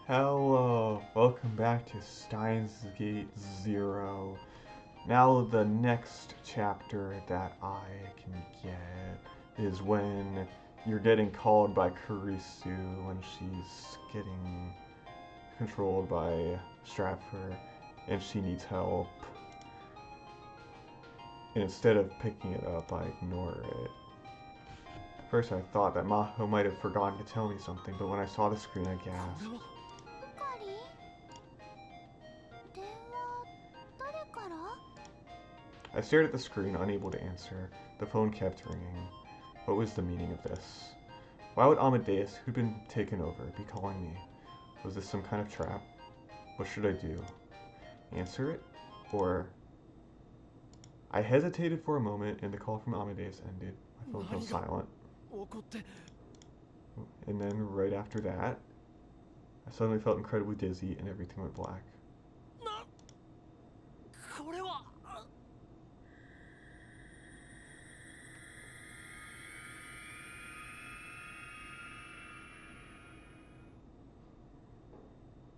Hello, welcome back to Steins Gate Zero. Now the next chapter that I can get is when you're getting called by Kurisu when she's getting controlled by Stratford and she needs help. And instead of picking it up, I ignore it. At first I thought that Maho might have forgotten to tell me something, but when I saw the screen I gasped. I stared at the screen, unable to answer. The phone kept ringing. What was the meaning of this? Why would Amadeus, who'd been taken over, be calling me? Was this some kind of trap? What should I do? Answer it? Or... I hesitated for a moment, and the call from Amadeus ended. My phone fell silent. And then, right after that, I suddenly felt incredibly dizzy, and everything went black.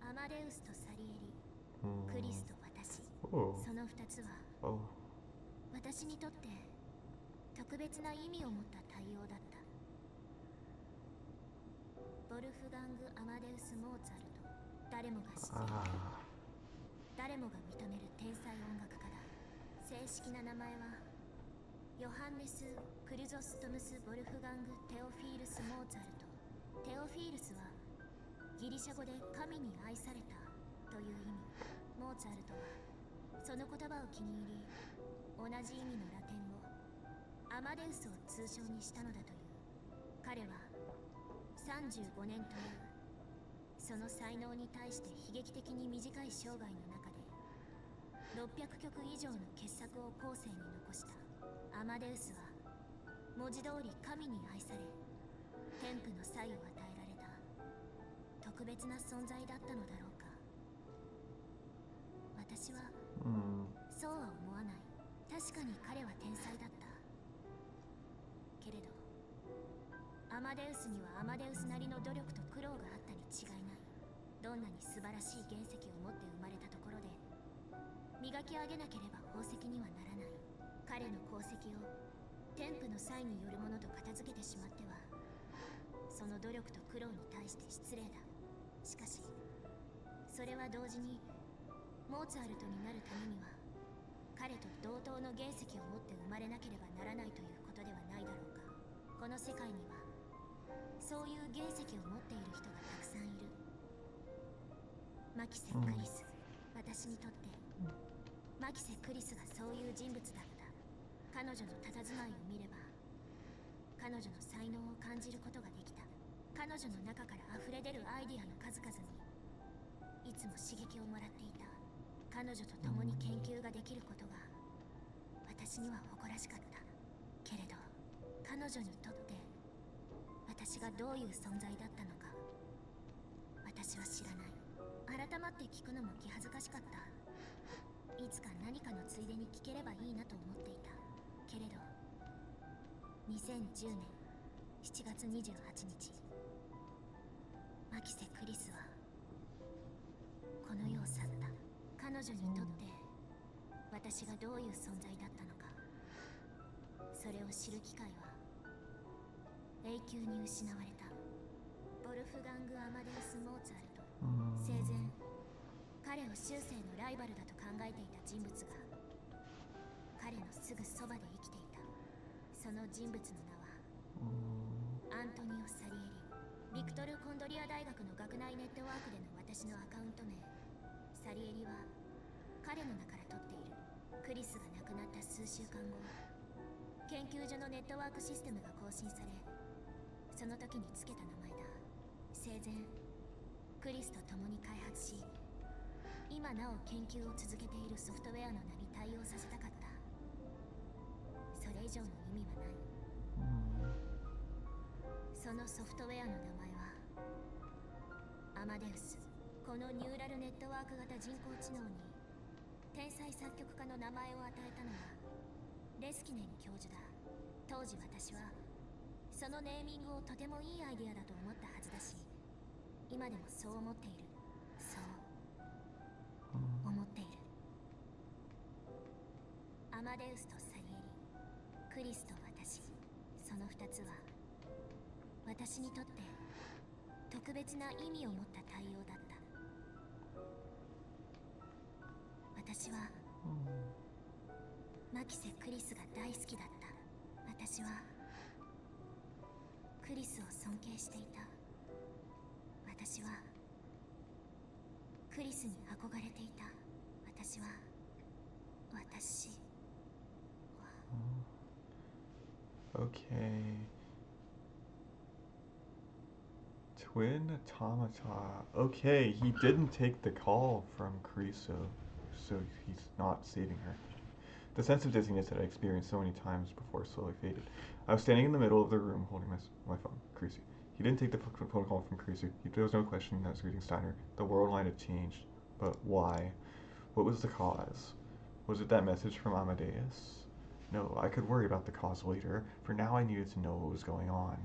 Amadeus とサリエリ、クリスと私、その2つは私にとって特別な意味を持った対応だった。ボルフガング・アマデウス・モーツァルト、誰もが知っている、誰もが認める天才音楽家だ。正式な名前はヨハンネス・クルゾストムス・ボルフガング・テオフィールス・モーツァルト。テオフィールスはギリシャ語で神に愛されたという意味。モーツァルトはその言葉を気に入り、同じ意味のラテン語アマデウスを通称にしたのだという。彼は35年というその才能に対して悲劇的に短い生涯の中で600曲以上の傑作を後世に残した。アマデウスは文字通り神に愛され、天賦の才を与えられた特別な存在だったのだろうか。私はそうは思わない。確かに彼は天才だった。けれどアマデウスにはアマデウスなりの努力と苦労があったに違いない。どんなに素晴らしい原石を持って生まれたところで磨き上げなければ宝石にはならない。彼の功績を天賦の際によるものと片付けてしまってはその努力と苦労に対して失礼だ。しかしそれは同時にモーツァルトになるためには彼と同等の原石を持って生まれなければならないということではないだろうか。この世界にはそういう原石を持っている人がたくさんいる。マキセ・クリス、私にとってマキセ・クリスがそういう人物だった。彼女の佇まいを見れば彼女の才能を感じることができた。彼女の中から溢れ出るアイディアの数々にいつも刺激をもらっていた。彼女と共に研究ができることが私には誇らしかった。けれど彼女にとって私がどういう存在だったのか私は知らない。改まって聞くのも気恥ずかしかった。いつか何かのついでに聞ければいいなと思っていた。けれど2010年7月28日、マキセ・クリスはこの世を去った。彼女にとって私がどういう存在だったのか、それを知る機会は永久に失われた。ボルフガング・アマデウス・モーツァルト、生前彼を終生のライバルだと考えていた人物が彼のすぐそばで生きていた。その人物の名はアントニオ・サリエリ。ビクトル・コンドリア大学の学内ネットワークでの私のアカウント名。サリエリは彼の名から取っている。クリスが亡くなった数週間後、研究所のネットワークシステムが更新され、その時につけた名前だ。生前クリスと共に開発し、今なお研究を続けているソフトウェアの名に対応させたかった。それ以上の意味はない。そのソフトウェアの名前はアマデウス。このニューラルネットワーク型人工知能に天才作曲家の名前を与えたのはレスキネン教授だ。当時私はそのネーミングをとてもいいアイデアだと思ったはずだし、今でもそう思っている。アマデウスとサリエリ、クリスと私、その2つは私にとって特別な意味を持った対応だった。私はマキセ・クリスが大好きだった。私はクリスを尊敬していた。私はクリスに憧れていた。私はOkay. Twin Automata. Okay, he didn't take the call from Kriso, so he's not saving her. The sense of dizziness that I experienced so many times before slowly faded. I was standing in the middle of the room holding my phone, Krisu. He didn't take the phone call from Krisu. There was no question that was greeting Steiner. The world line had changed. But why? What was the cause? Was it that message from Amadeus? No, I could worry about the cause later. For now I needed to know what was going on.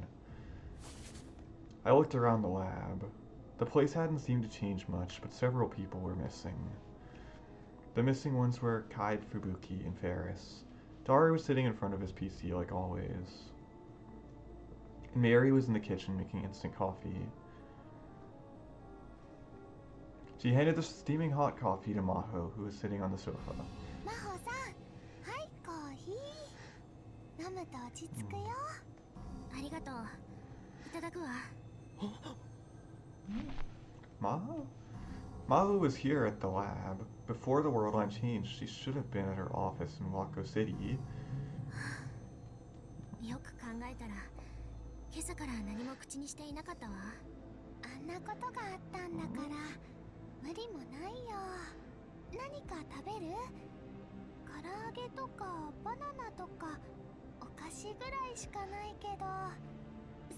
I looked around the lab. The place hadn't seemed to change much, but several people were missing. The missing ones were Kaid, Fubuki, and Ferris. Dari was sitting in front of his PC like always. And Mary was in the kitchen making instant coffee. She handed the steaming hot coffee to Maho, who was sitting on the sofa. Maho-san, hi, coffee. 飲むと落ち着くよ。ありがとう。いただくわ。Maho? Maho was here at the lab. Before the world line changed, she should have been at her office in Wako City. よく考えたら、今朝から何も口にしていなかったわ。あんなことがあったんだから、無理もないよ。何か食べる？唐揚げとかバナナとかお菓子ぐらいしかないけど、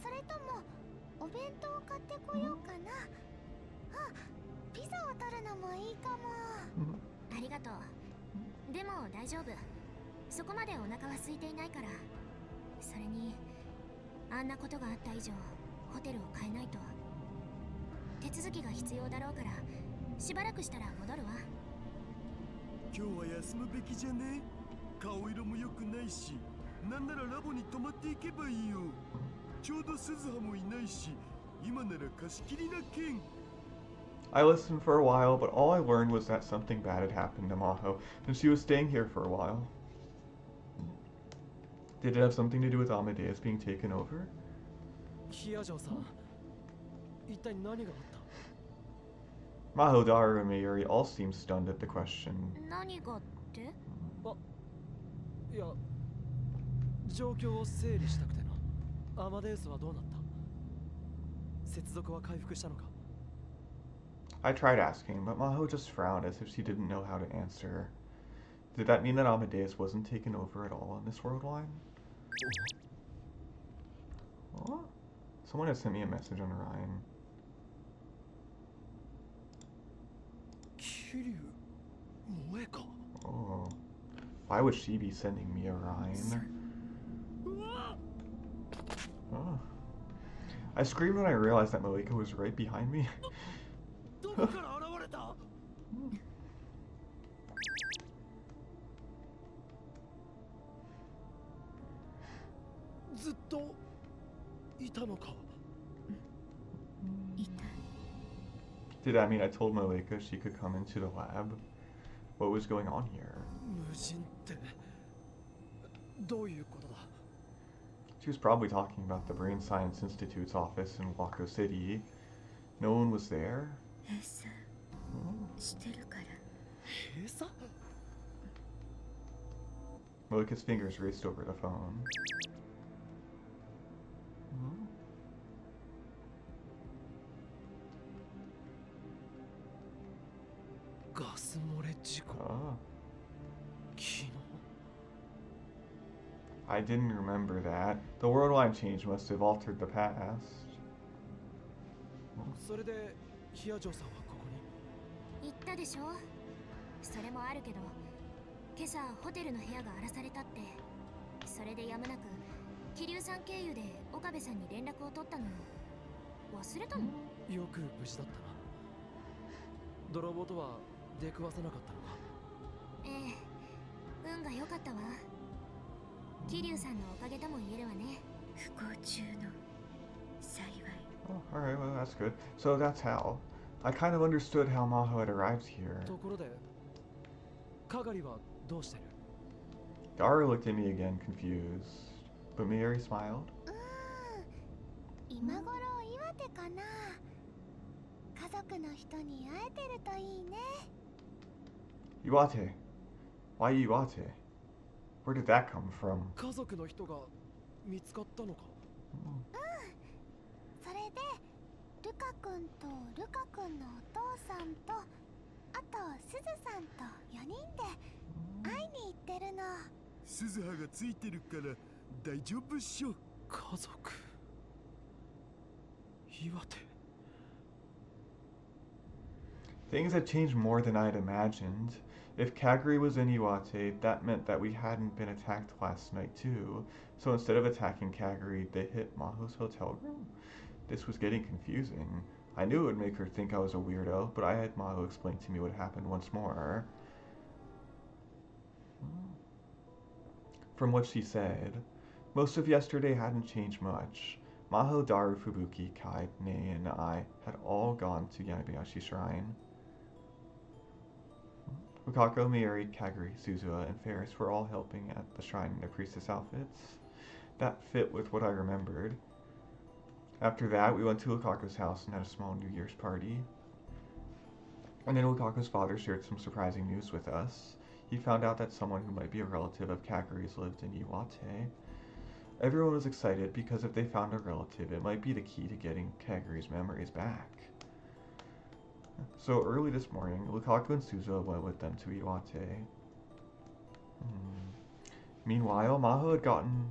それともお弁当を買ってこようかな。あ、ピザを取るのもいいかも。ありがとう。でも大丈夫。そこまでお腹は空いていないから。それにあんなことがあった以上ホテルを変えないと。手続きが必要だろうからしばらくしたら戻るわ。今日は休むべきじゃね？顔色も良くないし、なんならラボに泊まっていけばいいよ。ちょうど鈴葉もいないし、今なら貸し切りな件。I listened for a while, but all I learned was that something bad had happened to Maho, and she was staying here for a while. Did it have something to do with Amadeus being taken over? ヒアジョーさん、一体何があった？ Maho, Daru, and Mayuri all seemed stunned at the question. 何がって？あ、いや、状況を整理したくてな。アマデウスはどうなった？接続は回復したのか？ I tried asking, but Maho just frowned as if she didn't know how to answer. Did that mean that Amadeus wasn't taken over at all in this world line? What? Someone has sent me a message on Orion. Kiryu, Moeka. Oh. Why would she be sending me Orion? Oh. I screamed when I realized that Moeka was right behind me. どこから現れた？ずっといたのか？いた。Did that mean I told Moeka she could come into the lab? What was going on here? 無人ってどういうことだ？ She was probably talking about the Brain Science Institute's office in Wako City. No one was there? 閉鎖してるから。閉鎖？ Moeka's fingers raced over the phone. Gas 漏れ事故。 Oh. 昨日。 I didn't remember that. The world line change must have altered the past. それでヒアジョーさんはここに？言ったでしょ。それもあるけど、今朝ホテルの部屋が荒らされたって。それでやむなく桐生さん経由で岡部さんに連絡を取ったのよ。忘れたの？よく無事だったな。泥棒とは出くわさなかったのか？ええ、運が良かったわ。桐生さんのおかげとも言えるわね。不幸中の幸い。 Oh, alright, well, that's good. So that's how. I kind of understood how Maho had arrived here. ところで、かがりはどうしてる？ Dara looked at me again, confused. But Mary smiled. 今頃岩手かな。家族の人に会えてるといいね。Iwate. Why Iwate? Where did that come from? 家族の人が見つかったのか？それでルカ君とルカ君のお父さんとあとすずさんと4人で会いに行ってるの。鈴葉がついてるから大丈夫っしょ。家族。岩手。 Things had changed more than I'd imagined. If Kaguri was in Iwate, that meant that we hadn't been attacked last night too. So instead of attacking Kaguri, they hit Maho's hotel room. This was getting confusing. I knew it would make her think I was a weirdo, but I had Maho explain to me what happened once more. From what she said, most of yesterday hadn't changed much. Maho, Daru, Fubuki, Kai, Nei, and I had all gone to Yanabayashi Shrine. Ukako, Mieri, Kaguri, Suzuha, and Ferris were all helping at the shrine in their priestess outfits. That fit with what I remembered. After that, we went to Ukako's house and had a small New Year's party. And then Ukako's father shared some surprising news with us. He found out that someone who might be a relative of Kaguri's lived in Iwate. Everyone was excited because if they found a relative, it might be the key to getting Kaguri's memories back. So early this morning, Lukaku and Suzuha went with them to Iwate. Meanwhile, Maho had gotten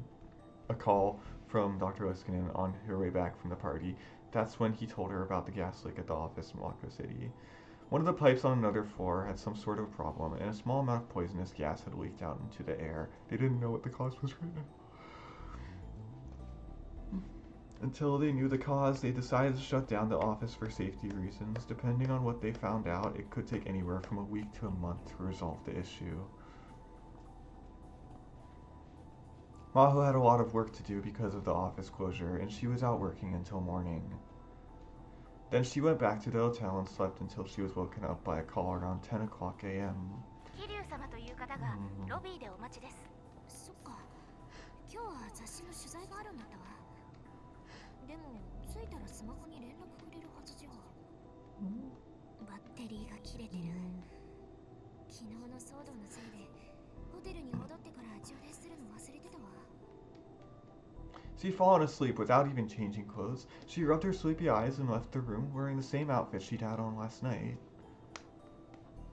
a call from Dr. Oskinen on her way back from the party. That's when he told her about the gas leak at the office in Wako City. One of the pipes on another floor had some sort of problem, and a small amount of poisonous gas had leaked out into the air. They didn't know what the cause was right now. Until they knew the cause, they decided to shut down the office for safety reasons. Depending on what they found out, it could take anywhere from a week to a month to resolve the issue. Maho had a lot of work to do because of the office closure, and she was out working until morning. Then she went back to the hotel and slept until she was woken up by a call around 10 o'clock a.m. 桐生様という方がロビーでお待ちです。そっか。今日は雑誌の取材があるんだったわ。でも着いたらスマホに連絡くれるはずじゃ。バッテリーが切れてる。昨日の騒動のせいでホテルに戻ってから充電するの忘れてたわ。She'd fallen asleep without even changing clothes. She rubbed her sleepy eyes and left the room wearing the same outfit she'd had on last night.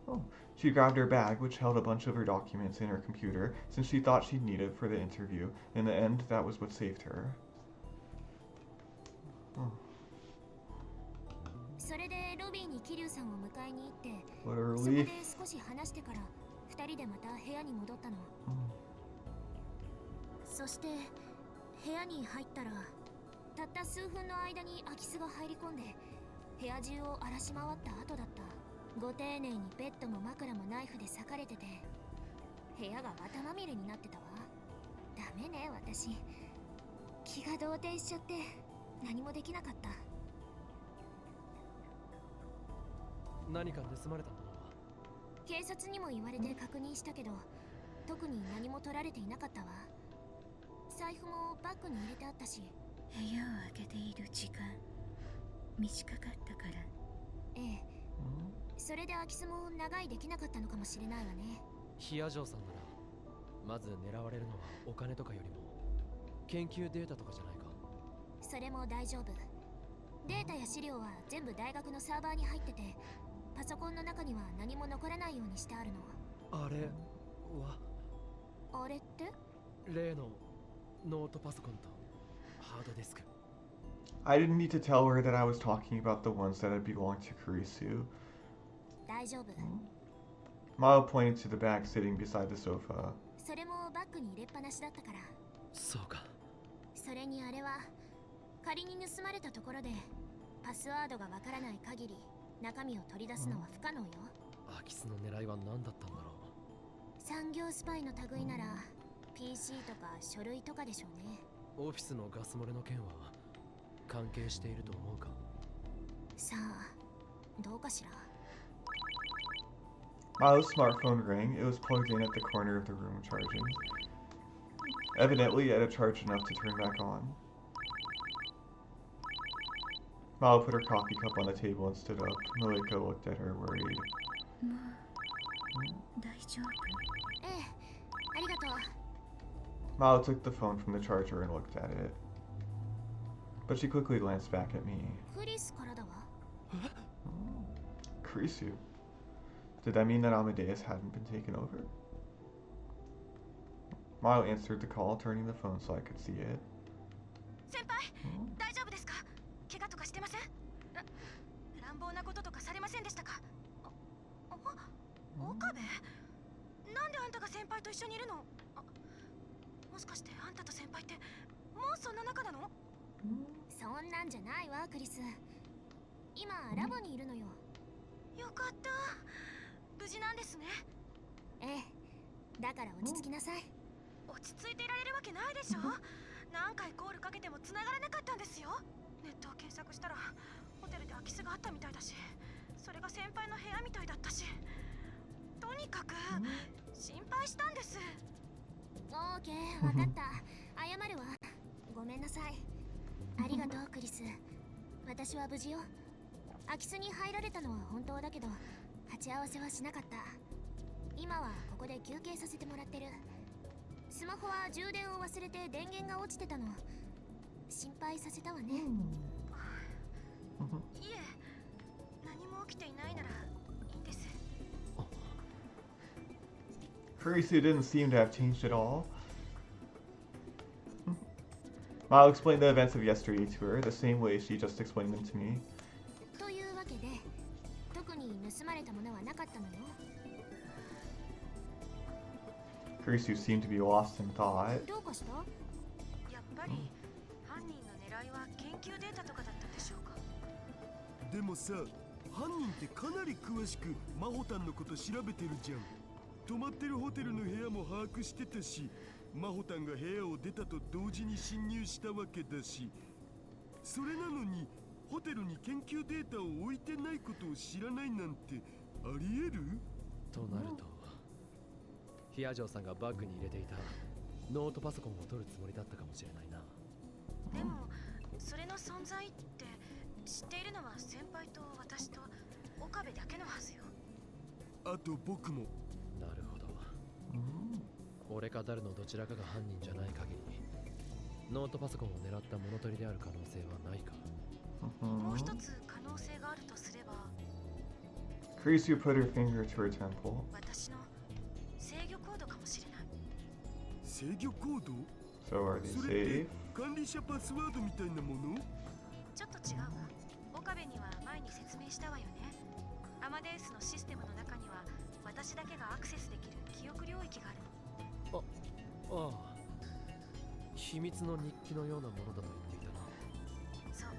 Oh. She grabbed her bag, which held a bunch of her documents and her computer, since she thought she'd need it for the interview. In the end, that was what saved her. Oh. それでロビーに桐生さんを迎えに行って、 What a そこ relief. で少し話してから2人でまた部屋に戻ったの。そして部屋に入ったらたった数分の間に空き巣が入り込んで部屋中を荒らし回った後だった。ご丁寧にベッドも枕もナイフで裂かれてて部屋が綿まみれになってたわ。ダメね私。気が動転しちゃって何もできなかった。何か盗まれたものは？警察にも言われて確認したけど特に何も取られていなかったわ。財布もバッグに入れてあったし。部屋を開けている時間短かったから。ええ。それで空き巣も長居できなかったのかもしれないわね。ヒア城さんならまず狙われるのはお金とかよりも研究データとかじゃないか。それも大丈夫。データや資料は全部大学のサーバーに入っててパソコンの中には何も残らないようにしてあるの。あれは？あれって？例のノートパソコンとハードディスク。 I didn't need to tell her that I was talking about the ones that had belonged to Kurisu. 大丈夫。Mao pointed to the bag sitting beside the sofa. それもバッグに入れっぱなしだったから。そうか。それにあれは仮に盗まれたところでパスワードがわからない限り中身を取り出すのは不可能よ。空き巣の狙いは何だったんだろう。産業スパイの類なら PC とか書類とかでしょうね。オフィスのガス漏れの件は関係していると思うか？さあ、どうかしら。 Maho's smartphone rang. It was plugged in at the corner of the room charging. Evidently, it had charged enough to turn back on. Maho put her coffee cup on the table and stood up. Moeka looked at her, worried. もう大丈夫？ええ、ありがとう。 Maho took the phone from the charger and looked at it. But she quickly glanced back at me. クリスからだわ。 Kurisu. Did that mean that Amadeus hadn't been taken over? Maho answered the call, turning the phone so I could see it. 先輩、大丈夫ですか？怪我とかしてません？乱暴なこととかされませんでしたか？岡部？なんであんたが先輩と一緒にいるの？もしかしてあんたと先輩ってもうそんな仲なの？そんなんじゃないわ、クリス。今ラボにいるのよ。よかった。無事なんですね。ええ、だから落ち着きなさい。落ち着いていられるわけないでしょ。何回コールかけても繋がらなかったんですよ。ネットを検索したらホテルで空き巣があったみたいだし、それが先輩の部屋みたいだったし、とにかく心配したんです。オーケー、わかった。謝るわ。ごめんなさい。ありがとう、クリス。私は無事よ。空き巣に入られたのは本当だけど、鉢合わせはしなかった。今はここで休憩させてもらってる。スマホは充電を忘れて電源が落ちてたの。心配させたわね。いえ、何も起きていないならいいんです。 Kurisu didn't seem to have changed at all. Maho explained the events of yesterday to her, the same way she just explained them to me. というわけで、特に盗まれたものはなかったのよ。 Kurisu seemed to be lost in thought. どうかした？やっぱり犯人の狙いは研究データとかだったんでしょうか？でもさ、犯人ってかなり詳しくマホタンのこと調べてるじゃん。泊まってるホテルの部屋も把握してたし、マホタンが部屋を出たと同時に侵入したわけだし、それなのにホテルに研究データを置いてないことを知らないなんてありえる？となると、ヒアジョーさんがバッグに入れていたノートパソコンを取るつもりだったかもしれないな。でも、それの存在って知っているのは先輩と私と岡部だけのはずよ。あと僕も。なるほど。俺か誰のどちらかが犯人じゃない限り、ノートパソコンを狙った物取りである可能性はないか。もう一つ可能性があるとすれば、 Kurisu put her finger to her temple. 私の制御コードかもしれない。制御コード？ So are they それって safe? 管理者パスワードみたいなもの？ちょっと違うわ。岡部には前に説明したわよね。アマデウスのシステムの中には私だけがアクセスできる記憶領域があるの。ああ、秘密の日記のようなものだと言っていたな。そう、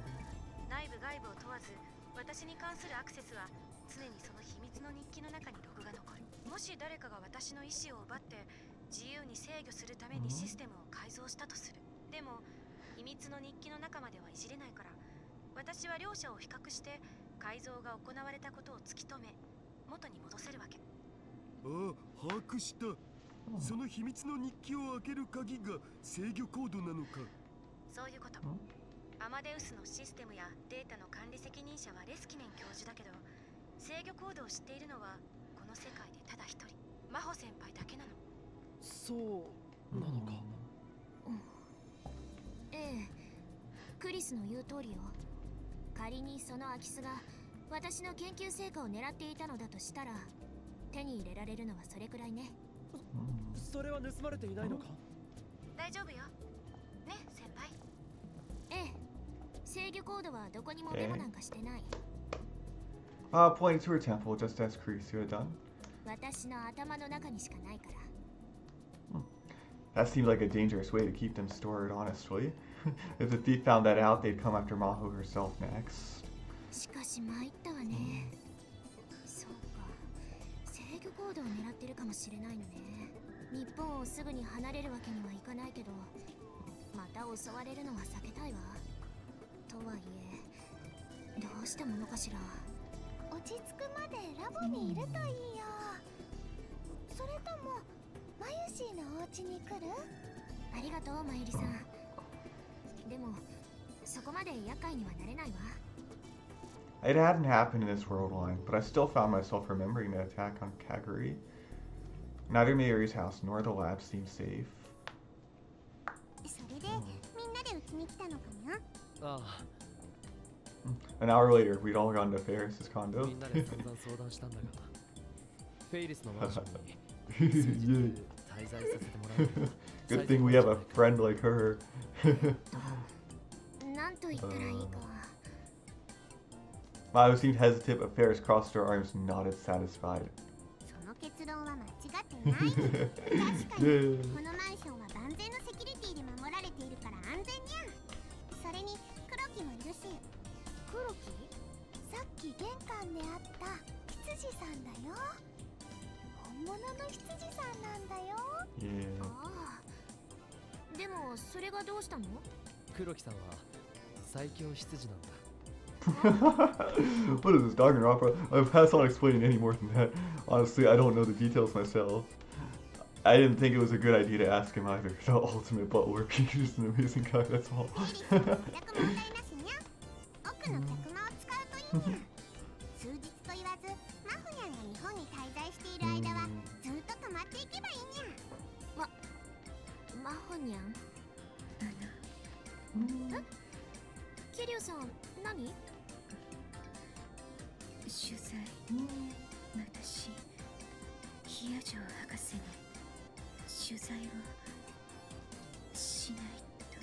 内部外部を問わず私に関するアクセスは常にその秘密の日記の中にログが残る。もし誰かが私の意思を奪って自由に制御するためにシステムを改造したとする。でも秘密の日記の中まではいじれないから、私は両者を比較して改造が行われたことを突き止め元に戻せるわけ。ああ、把握した。その秘密の日記を開ける鍵が制御コードなのか。そういうこと。アマデウスのシステムやデータの管理責任者はレスキネン教授だけど、制御コードを知っているのはこの世界でただ一人、マホ先輩だけなの。そうなのか。ええ、クリスの言う通りよ。仮にその空き巣が私の研究成果を狙っていたのだとしたら、手に入れられるのはそれくらいね。それは盗まれていないのか？大丈夫よ。ね、先輩。ええ、制御コードはどこにもメモなんかしてない。Pointing to her temple just as Kurisu had done. 私の頭の中にしかないから。That seemed like a dangerous way to keep them stored, honestly. If the thief found that out, they'd come after Maho herself next. しかし参ったわね。そうか、制撃行動を狙ってるかもしれないのね。日本をすぐに離れるわけにはいかないけど、また襲われるのは避けたいわ。とはいえどうしたものかしら。落ち着くまでラボにいるといいよ。それともマユシーのお家に来る？ありがとうマユリさん。でもそこまで厄介にはなれないわ。It hadn't happened in this world line, but I still found myself remembering the attack on Kaguri. Neither Mayuri's house nor the lab seemed safe. それでみんなでうちに来たのかな？ああ、 An hour later, we'd all gone to Ferris's み condo. んなで散々相談したんだが、フェイリスのマンションに数日 Yay. 滞在させてもらうのが Good thing we have a friend like her. なんと言ったらいいか。Maho seemed hesitant, but Ferris crossed her arms and nodded satisfied. その結論は間違ってない。確かに Yay. このマンションは万全のセキュリティで守られているから安全にゃん。それに黒木もいるし。黒木？さっき玄関で会った羊さんだよ。本物の羊さんなんだよ。Yeah. ああ。でもそれがどうしたの？黒木さんは最強羊なんだ。 What is this, Danganronpa? I'll pass on explaining any more than that. Honestly, I don't know the details myself. I didn't think it was a good idea to ask him either. The ultimate butler. He's just an amazing guy, that's all. 奥の客間を使うといいにゃ。数日と言わず、マホニャンが日本に滞在している間はずっと泊まっていけばいいにゃ。マホニャン？え？キリュウさん、何？取材、私ヒアジョ博士に取材をしないと。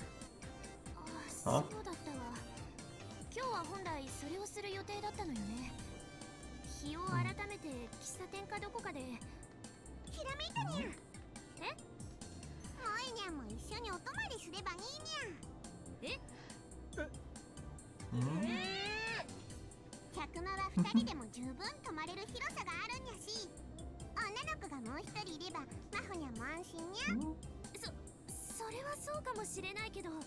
あ、そうだったわ。今日は本来それをする予定だったのよね。日を改めて喫茶店かどこかで。ひらめいたにゃ。え？モエニャンも一緒にお泊まりすればいいにゃ。え？客間は2人でも十分泊まれる広さがあるんやし、女の子がもう一人いればマホニャンも安心にゃ。それはそうかもしれないけど。モエ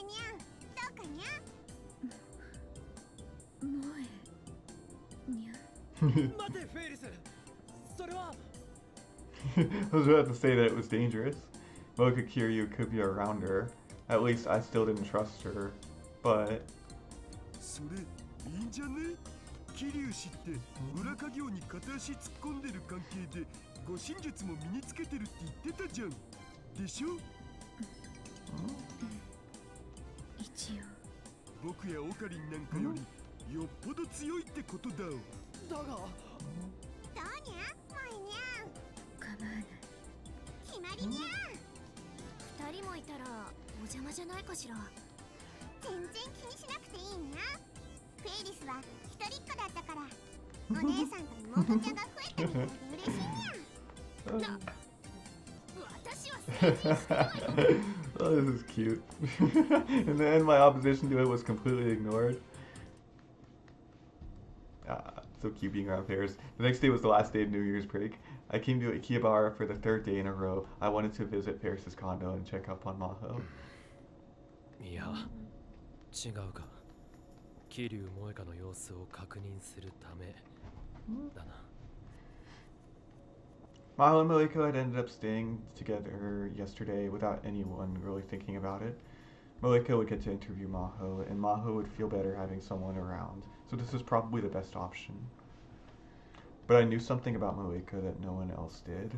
ニャン、どうかにゃ。萌えにゃ。待てフェイリス、それは I was about to say that it was dangerous. Moeka Kiryu could be around her. At least I still didn't trust her. But それいいんじゃね？桐生氏って裏稼業に片足突っ込んでる関係で護身術も身につけてるって言ってたじゃん。でしょ？一応僕やオカリンなんかよりよっぽど強いってことだ。だがどうにゃ？モエニャン。構わない。決まりにゃ。2人もいたらお邪魔じゃないかしら。全然気にしなくていいにゃ。フェイリスは一人っ子だったから、お姉さんと妹ちゃんが増えたみたいで嬉しいにゃ。私は成人してないよ。oh, this is cute. In the end, my opposition to it was completely ignored. So cute being around Paris. The next day was the last day of New Year's break. I came to Akihabara for the third day in a row. I wanted to visit Paris's condo and check up on Maho. いや、違うか。桐生萌香の様子を確認するためだな。Maho and Moeka had ended up staying together yesterday without anyone really thinking about it. Moeka would get to interview Maho, and Maho would feel better having someone around, so this was probably the best option. But I knew something about Moeka that no one else did.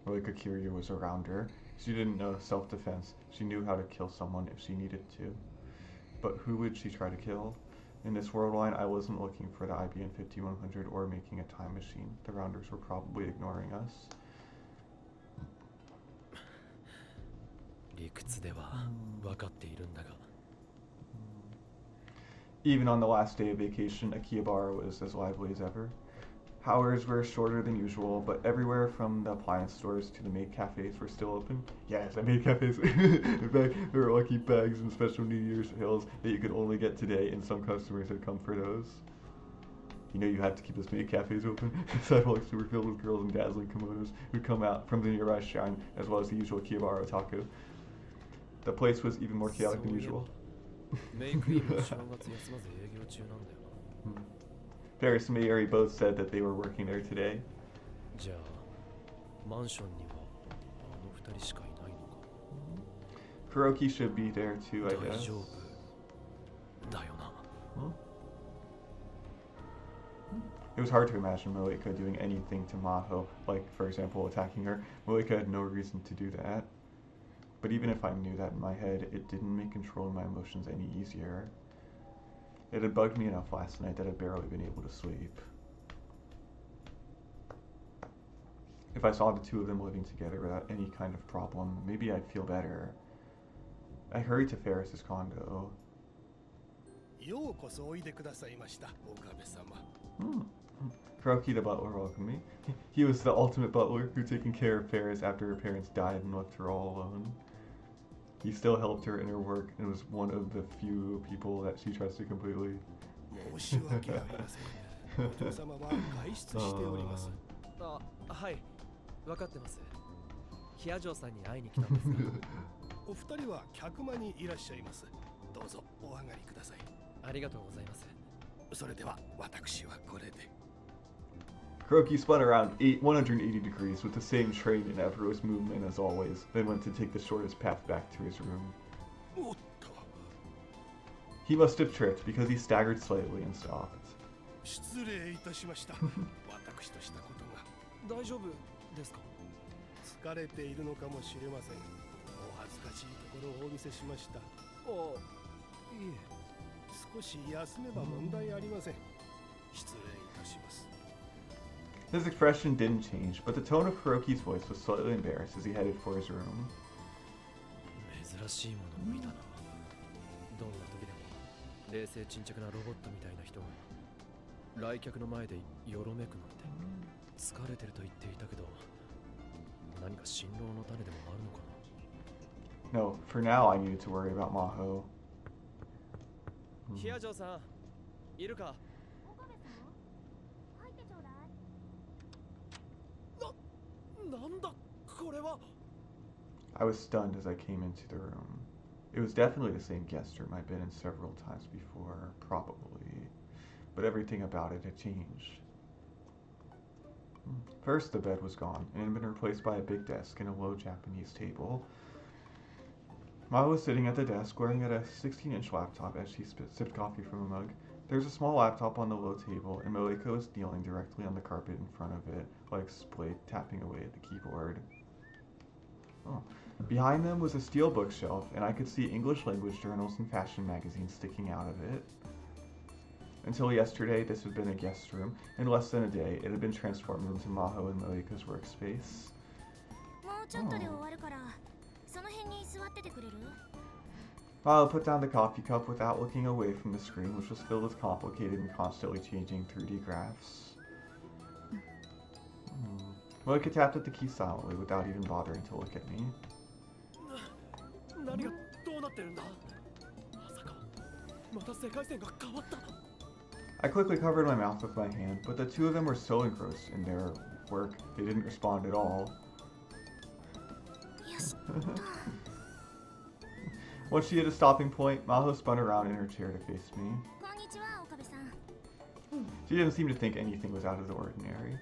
Moeka Kiryu was around her. She didn't know self-defense. She knew how to kill someone if she needed to. But who would she try to kill? In this world line, I wasn't looking for the IBM 5100 or making a time machine. The Rounders were probably ignoring us. 理屈では分かっているんだが。Even on the last day of vacation, Akihabara was as lively as ever. Hours were shorter than usual, but everywhere from the appliance stores to the maid cafes were still open. Yes, the maid cafes. In fact, there were lucky bags and special New Year's sales that you could only get today, and some customers had come for those. You know you have to keep as many cafes open. Sidewalks were filled with girls in dazzling kimonos who'd come out from the nearby shrine, as well as the usual Kiyobara otaku. The place was even more chaotic than usual. Ferris and Mayuri both said that they were working there today. Kuroki should be there too, I guess. Huh? It was hard to imagine Moeka doing anything to Maho, like, for example, attacking her. Moeka had no reason to do that. But even if I knew that in my head, it didn't make controlling my emotions any easier. It had bugged me enough last night that I'd barely been able to sleep. If I saw the two of them living together without any kind of problem, maybe I'd feel better. I hurried to Ferris's condo. Kuroki the butler welcomed me. He was the ultimate butler who'd taken care of Ferris after her parents died and left her all alone. He still helped her in her work and was one of the few people that she trusted completely. Kuroki spun around 180 degrees with the same trained and effortless movement as always, then went to take the shortest path back to his room. He must have tripped because he staggered slightly and stopped. His expression didn't change, but the tone of Kuroki's voice was slightly embarrassed as he headed for his room. No, for now I needed to worry about Maho. I was stunned as I came into the room. It was definitely the same guest room I'd been in several times before, probably, but everything about it had changed. First, the bed was gone, and had been replaced by a big desk and a low Japanese table. Maho was sitting at the desk, wearing a 16-inch laptop as she sipped coffee from a mug. There was a small laptop on the low table, and Moeka was kneeling directly on the carpet in front of it, legs splayed, tapping away at the keyboard. Oh. Behind them was a steel bookshelf, and I could see English language journals and fashion magazines sticking out of it. Until yesterday, this had been a guest room. In less than a day, it had been transformed into Maho and Moeka's workspace. Maho put down the coffee cup without looking away from the screen, which was filled with complicated and constantly changing 3D graphs. Moeka tapped at the key silently without even bothering to look at me. I quickly covered my mouth with my hand, but the two of them were so engrossed in their work, they didn't respond at all. Once she hit a stopping point, Maho spun around in her chair to face me. She didn't seem to think anything was out of the ordinary.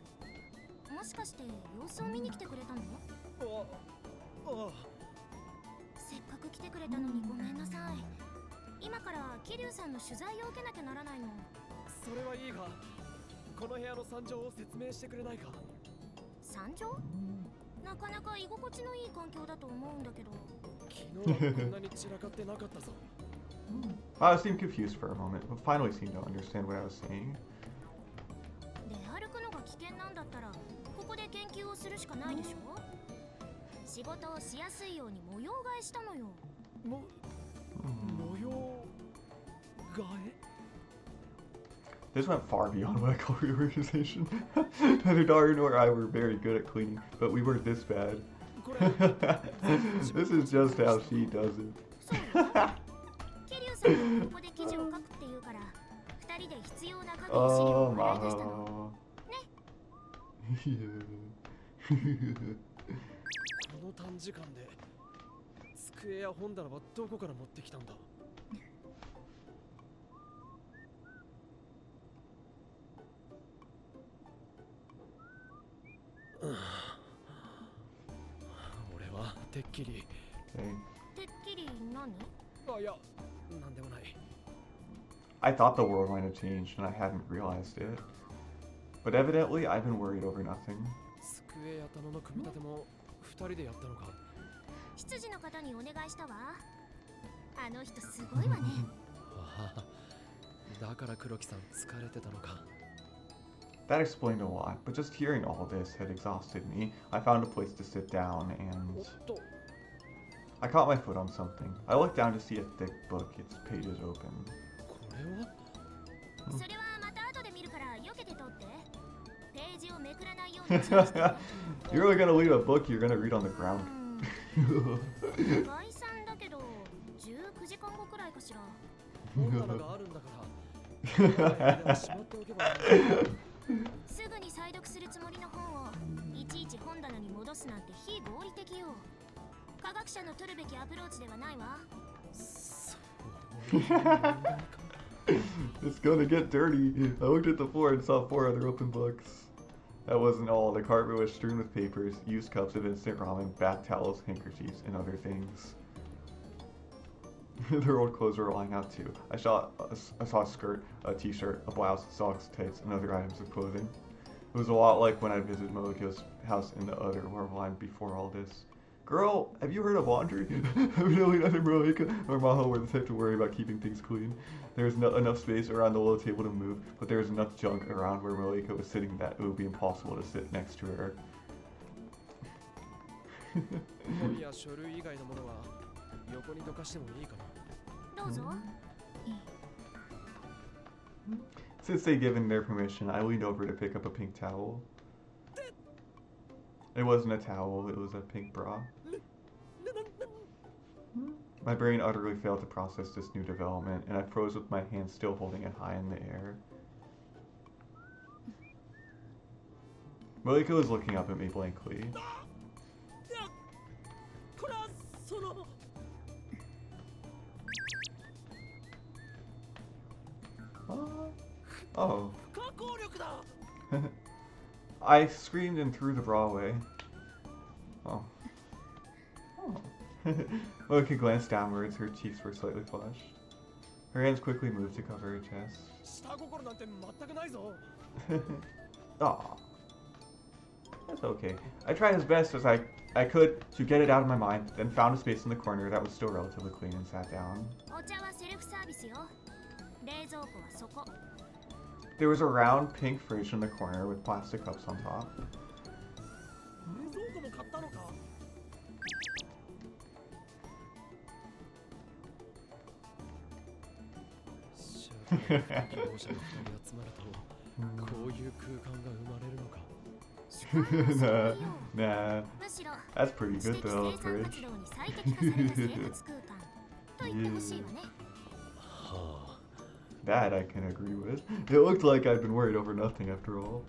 I seemed confused for a moment, but finally seemed to understand what I was saying. This went far beyond what I call reorganization. Neither Daru nor I were very good at cleaning, but we weren't this bad. This is just how she does it. 人で必要な限り資料 Oh, を洗い出したの。 Maho. Yeah. この短時間で机や本棚はどこから持ってきたんだ。俺はてっきり Okay. てっきり何？いや、なんでもない。 I thought the world might have changed and I hadn't realized it. But evidently, I've been worried over nothing. 机や棚の組み立ても2人でやったのか。執事の方にお願いしたわ。あの人すごいわね。ああ、だから黒木さん疲れてたのか。 That explained a lot, but just hearing all this had exhausted me. I found a place to sit down お and っと、 I caught my foot on something. I looked down to see a thick book, its pages open. これはそれはまた後で見るから避けて通って。ページをめくらないように注意して。 You're really gonna leave a book you're gonna read on the ground. 概算だけど19時間後くらいかしら。本棚があるんだからしまっておけばいい。すぐに再読するつもりの本をいちいち本棚に戻すなんて非合理的よ。科学者の取るべきアプローチではないわ。 そういう問題か。 It's gonna get dirty. I looked at the floor and saw 4 other open books. That wasn't all. The carpet was strewn with papers, used cups of instant ramen, bath towels, handkerchiefs, and other things. Their old clothes were lying out too. I saw a skirt, a t-shirt, a blouse, socks, tights, and other items of clothing. It was a lot like when I visited Moeka's house in the other line before all this. Girl, have you heard of laundry? Evidently neither Moeka nor Maho were the type to worry about keeping things clean. There was enough space around the little table to move, but there was enough junk around where Moeka was sitting that it would be impossible to sit next to her. 本や書類以外のものは横にどかしてもいいかな。どうぞ。 Since they'd given their permission, I leaned over to pick up a pink towel. It wasn't a towel, it was a pink bra. My brain utterly failed to process this new development, and I froze with my hand still holding it high in the air. Moeka was looking up at me blankly. Oh. I screamed and threw the bra away. Oh. Moeka glanced downwards, her cheeks were slightly flushed. Her hands quickly moved to cover her chest. Aw. That's okay. I tried as best as I could to get it out of my mind, then found a space in the corner that was still relatively clean and sat down. There was a round pink fridge in the corner with plastic cups on top. Nah, that's pretty good though, fridge. That I can agree with. It looked like I'd been worried over nothing after all.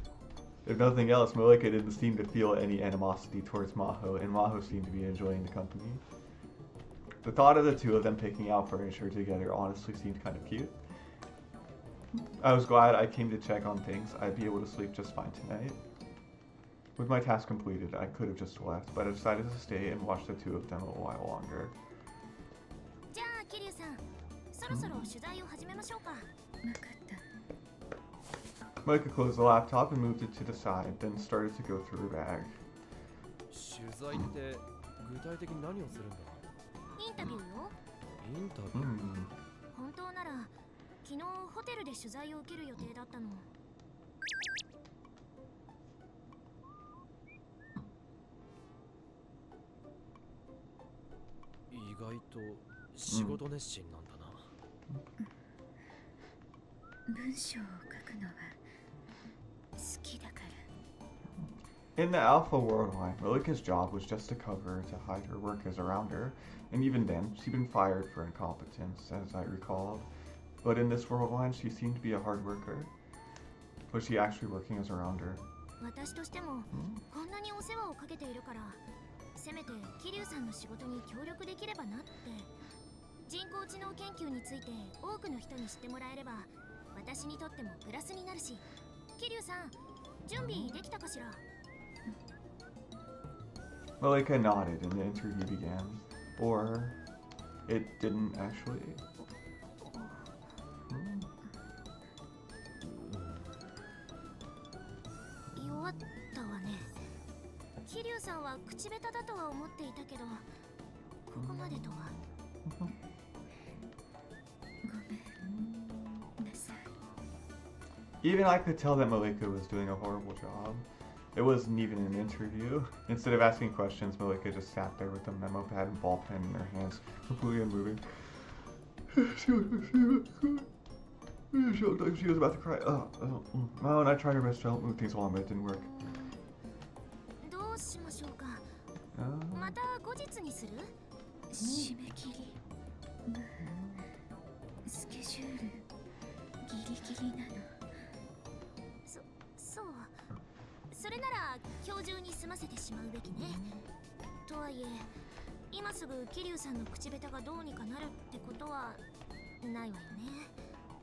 If nothing else, Moeka didn't seem to feel any animosity towards Maho, and Maho seemed to be enjoying the company. The thought of the two of them picking out furniture together honestly seemed kind of cute. I was glad I came to check on things. I'd be able to sleep just fine tonight. With my task completed, I could have just left, but I decided to stay and watch the two of them a while longer. Moeka closed the laptop and moved it to the side, then started to go through her bag. Hmm. 昨日ホテルで取材を受ける予定だったの。意外と仕事熱心なんだな。文章を書くのは好きだから。 In the Alpha World line, Moeka's job was just to cover to hide her workers around her, and even then, she'd been fired for incompetence, as I recalled. But in this world line, she seemed to be a hard worker. Was she actually working as a rounder? 私としてもこんなにお世話をかけているから、せめて桐生さんの仕事に協力できればなって。人工知能研究について多くの人に知ってもらえれば、私にとってもプラスになるし。桐生さん、準備できたかしら？ Moeka nodded and the interview began. Or it didn't actually. 弱ったわね。桐生さんは口下手だとは思っていたけど、ここまでとは。Even I could tell that Moeka was doing a horrible job. It wasn't even an interview. Instead of asking questions, Moeka just sat there with a memo pad and ball pen in her hands, completely unmoving. She looked like she was about to cry. Maho and I tried our best to help move things along, but it didn't work. どうしましょうか。また後日にする？締め切りがスケジュールギリギリなの。そう。それなら今日中に済ませてしまうべきね。とはいえ、今すぐ桐生さんの口下手がどうにかなるってことはないわよね。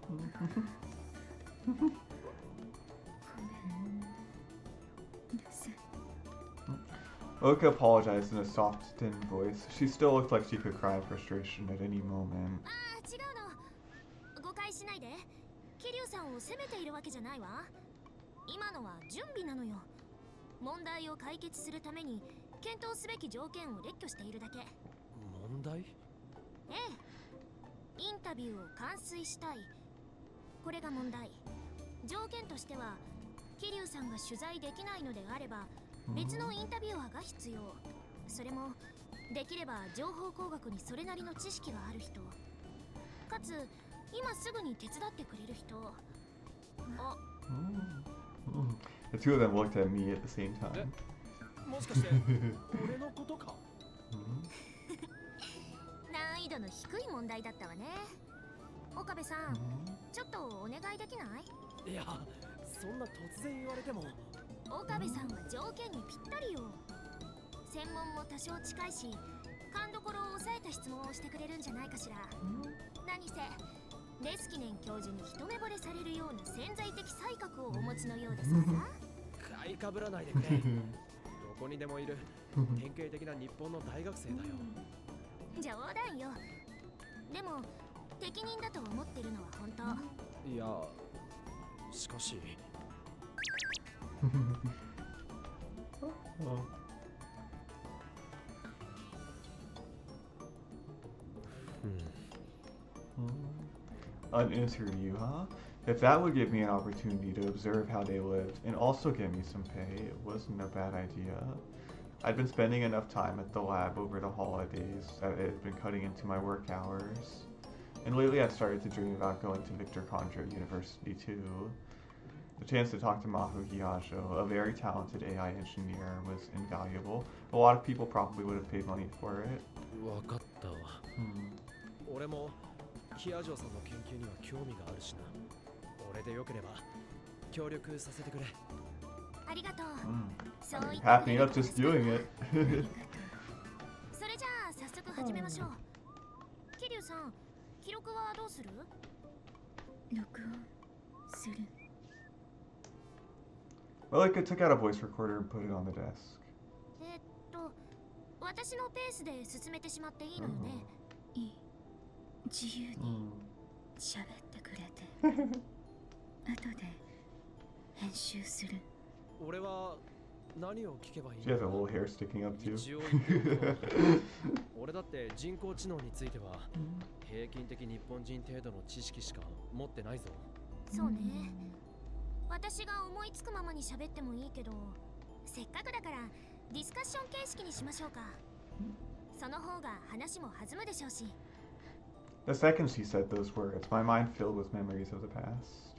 ごめんなさい。Moeka apologized in a soft, thin voice. She still looked like she could cry in frustration at any moment. ああ、違うの。誤解しないで。桐生さんを責めているわけじゃないわ。今のは準備なのよ。問題を解決するために検討すべき条件を列挙しているだけ。問題？ええ。インタビューを完遂したい。これが問題。条件としては、桐生さんが取材できないのであれば、別のインタビュアーが必要。それも、できれば情報工学にそれなりの知識がある人。かつ、今すぐに手伝ってくれる人。あ、The two of them looked at me at the same time. もしかして俺のことか？難易度の低い問題だったわね。岡部さん、ちょっとお願いできない？いや、そんな突然言われても。岡部さんは条件にぴったりよ。専門も多少近いし、勘どころを抑えた質問をしてくれるんじゃないかしら。何せレスキネン教授に一目惚れされるような潜在的才覚をお持ちのようですから。買いかぶらないでくれ。どこにでもいる典型的な日本の大学生だよ。冗談よ。でも適任だと思ってるのは本当。いや、しかし。An interview, huh? If that would give me an opportunity to observe how they lived and also give me some pay, it wasn't a bad idea. I'd been spending enough time at the lab over the holidays that it had been cutting into my work hours. And lately I'd started to dream about going to Victor Conjo University too. The chance to talk to Maho Hiyajo, a very talented AI engineer, was invaluable. A lot of people probably would have paid money for it. わかったわ。俺もヒアジョさんの研究には興味があるしな。俺でよければ協力させてくれ。ありがとう。そう言って Happy up just doing it. それじゃあ早速始めましょう。桐生さん、記録はどうする？録音する。Moeka took out a voice recorder and put it on the desk. 私のペースで進めてしまっていいのよね。いい。自由に喋ってくれて。後で編集する。俺は何を聞けばいい She has a little hair sticking up too. 一応言っておくと俺だって人工知能については平均的日本人程度の知識しか持ってないぞ。そうね。私が思いつくままに喋ってもいいけど、せっかくだからディスカッション形式にしましょうか。その方が話も弾むでしょうし。The second she said those words, my mind filled with memories of the past.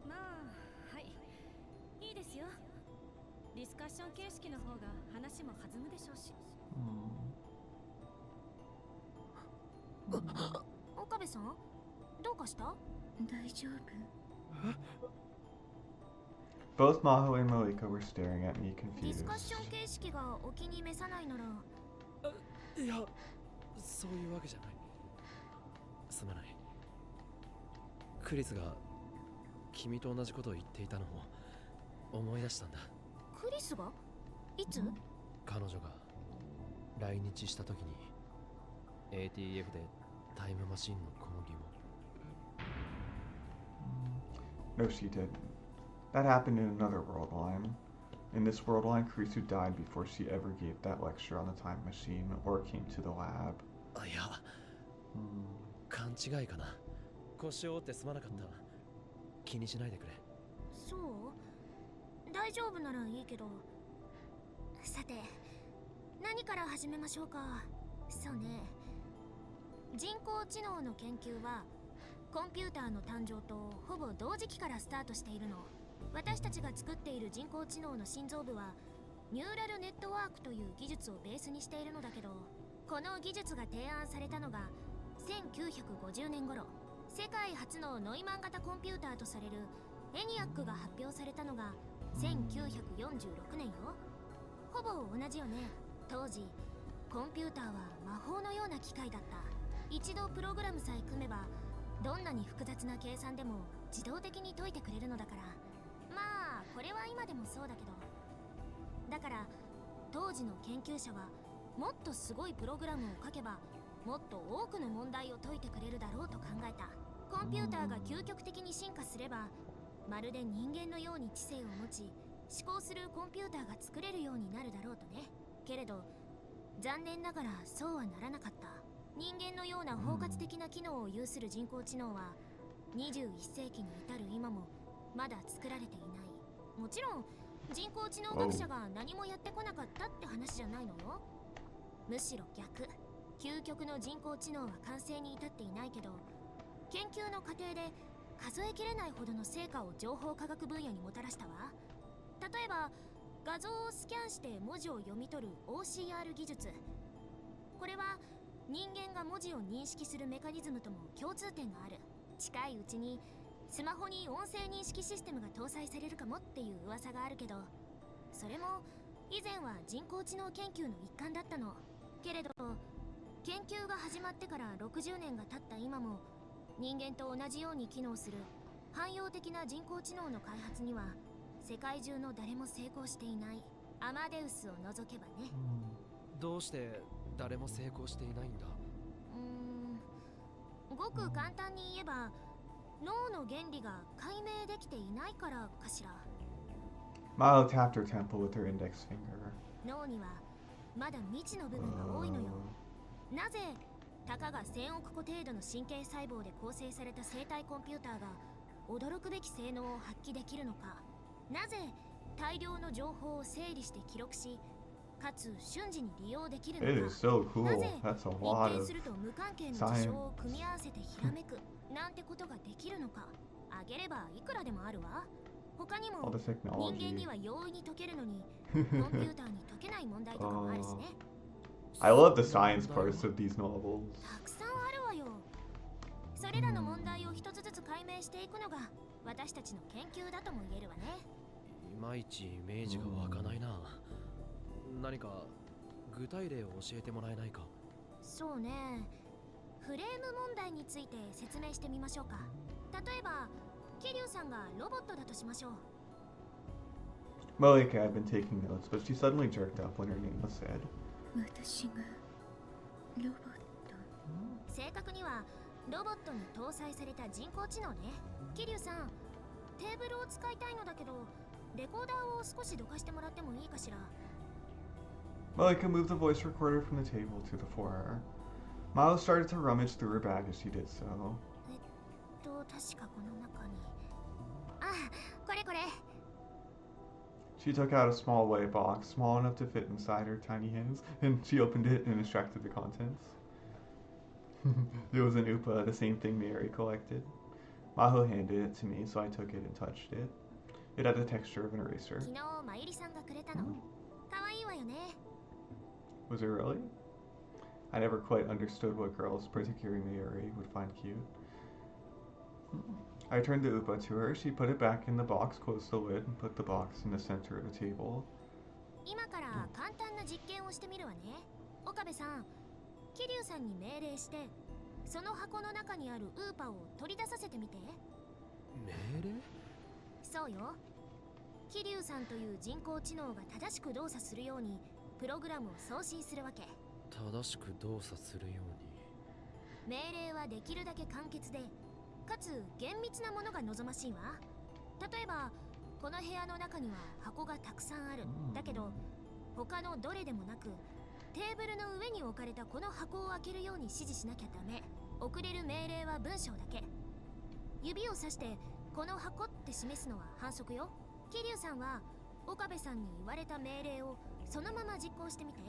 まあ、はい。いいですよ。ディスカッション形式の方が話も弾むでしょうし。ベさん、どうかした？大丈夫？ Both Maho and Moeka were staring at me ディス confused. カッション形式がお気に召さないなら。いや、そういうわけじゃない。すまない。クリスが君と同じことを言っていたのを思い出したんだ。クリスが？いつ？彼女が来日した時に ATF でタイムマシンの講義を。No, she didn't. That happened in another world line. In this world line, Kurisu died before she ever gave that lecture on the time machine or came to the lab. いや、勘違いかな。腰を折ってすまなかった。気にしないでくれ。そう？大丈夫ならいいけど。さて、何から始めましょうか。そうね。人工知能の研究はコンピューターの誕生とほぼ同時期からスタートしているの。私たちが作っている人工知能の心臓部はニューラルネットワークという技術をベースにしているのだけど、この技術が提案されたのが1950年頃。世界初のノイマン型コンピューターとされるエニアックが発表されたのが1946年よ。ほぼ同じよね。当時コンピューターは魔法のような機械だった。一度プログラムさえ組めばどんなに複雑な計算でも自動的に解いてくれるのだから。まあこれは今でもそうだけど、だから当時の研究者はもっとすごいプログラムを書けばもっと多くの問題を解いてくれるだろうと考えた。コンピューターが究極的に進化すればまるで人間のように知性を持ち思考するコンピューターが作れるようになるだろうとね。けれど残念ながらそうはならなかった。人間のような包括的な機能を有する人工知能は21世紀に至る今もまだ作られていない。もちろん人工知能学者が何もやってこなかったって話じゃないのよ。むしろ逆、究極の人工知能は完成に至っていないけど研究の過程で数えきれないほどの成果を情報科学分野にもたらしたわ。例えば画像をスキャンして文字を読み取る OCR 技術。これは人間が文字を認識するメカニズムとも共通点がある。近いうちにスマホに音声認識システムが搭載されるかもっていう噂があるけど、それも以前は人工知能研究の一環だったの。けれど研究が始まってから60年が経った今も人間と同じように機能する汎用的な人工知能の開発には世界中の誰も成功していない。アマデウスを除けばね。どうして誰も成功していないんだ？ごく簡単に言えば脳の原理が解明できていないからかしら。 Maho tapped her temple with her index finger. 脳にはまだ未知の部分が多いのよ。なぜたかが1000億個程度の神経細胞で構成された生体コンピューターが驚くべき性能を発揮できるのか。なぜ大量の情報を整理して記録しかつ瞬時に利用できるの It か。 is so な cool. ぜ That's a 一 lot 見 of すると無関係の事象を組み合わせてひらめくなんてことができるのか。あげればいくらでもあるわ。他に all も the 人間 technology. には容易に解けるのにコンピューターに解けない問題とかもあるしね。 I love the science parts of these novels. たくさんあるわよ。それらの問題を一つずつ解明していくのが私たちの研究だとも言えるわね。いまいちイメージが湧かないな。何か具体例を教えてもらえないか？そうね、フレーム問題について説明してみましょうか。例えば桐生さんがロボットだとしましょう。 Moeka had been taking notes, but she suddenly jerked up when her name was said. 私がロボッ正確にはロボットに搭載された人工知能ね。桐生さん、テーブルを使いたいのだけどレコーダーを少しどかしてもらってもいいかしら。 Moeka moved the voice recorder from the table to before her. Maho started to rummage through her bag as she did so. 確かこの中に。あ、これこれ。 She took out a small white box, small enough to fit inside her tiny hands, and she opened it and extracted the contents. It was an Upa, the same thing Mary collected. Maho handed it to me, so I took it and touched it. It had the texture of an eraser. 昨日まゆりさんがくれたの。可愛いわよね。 Was it really? I never quite understood what girls, particularly Mayuri, would find cute. I turned the Upa to her. She put it back in the box, closed the lid, and put the box in the center of the table. 今から簡単な実験をしてみるわね。岡部さん、桐生さんに命令して、その箱の中にあるウーパを取り出させてみて。命令？そうよ。桐生さんという人工知能が正しく動作するようにプログラムを送信するわけ。正しく動作するように。命令はできるだけ簡潔で、かつ厳密なものが望ましいわ。例えばこの部屋の中には箱がたくさんある。だけど他のどれでもなく、テーブルの上に置かれたこの箱を開けるように指示しなきゃダメ。送れる命令は文章だけ。指をさしてこの箱って示すのは反則よ。桐生さんは岡部さんに言われた命令をそのまま実行してみて。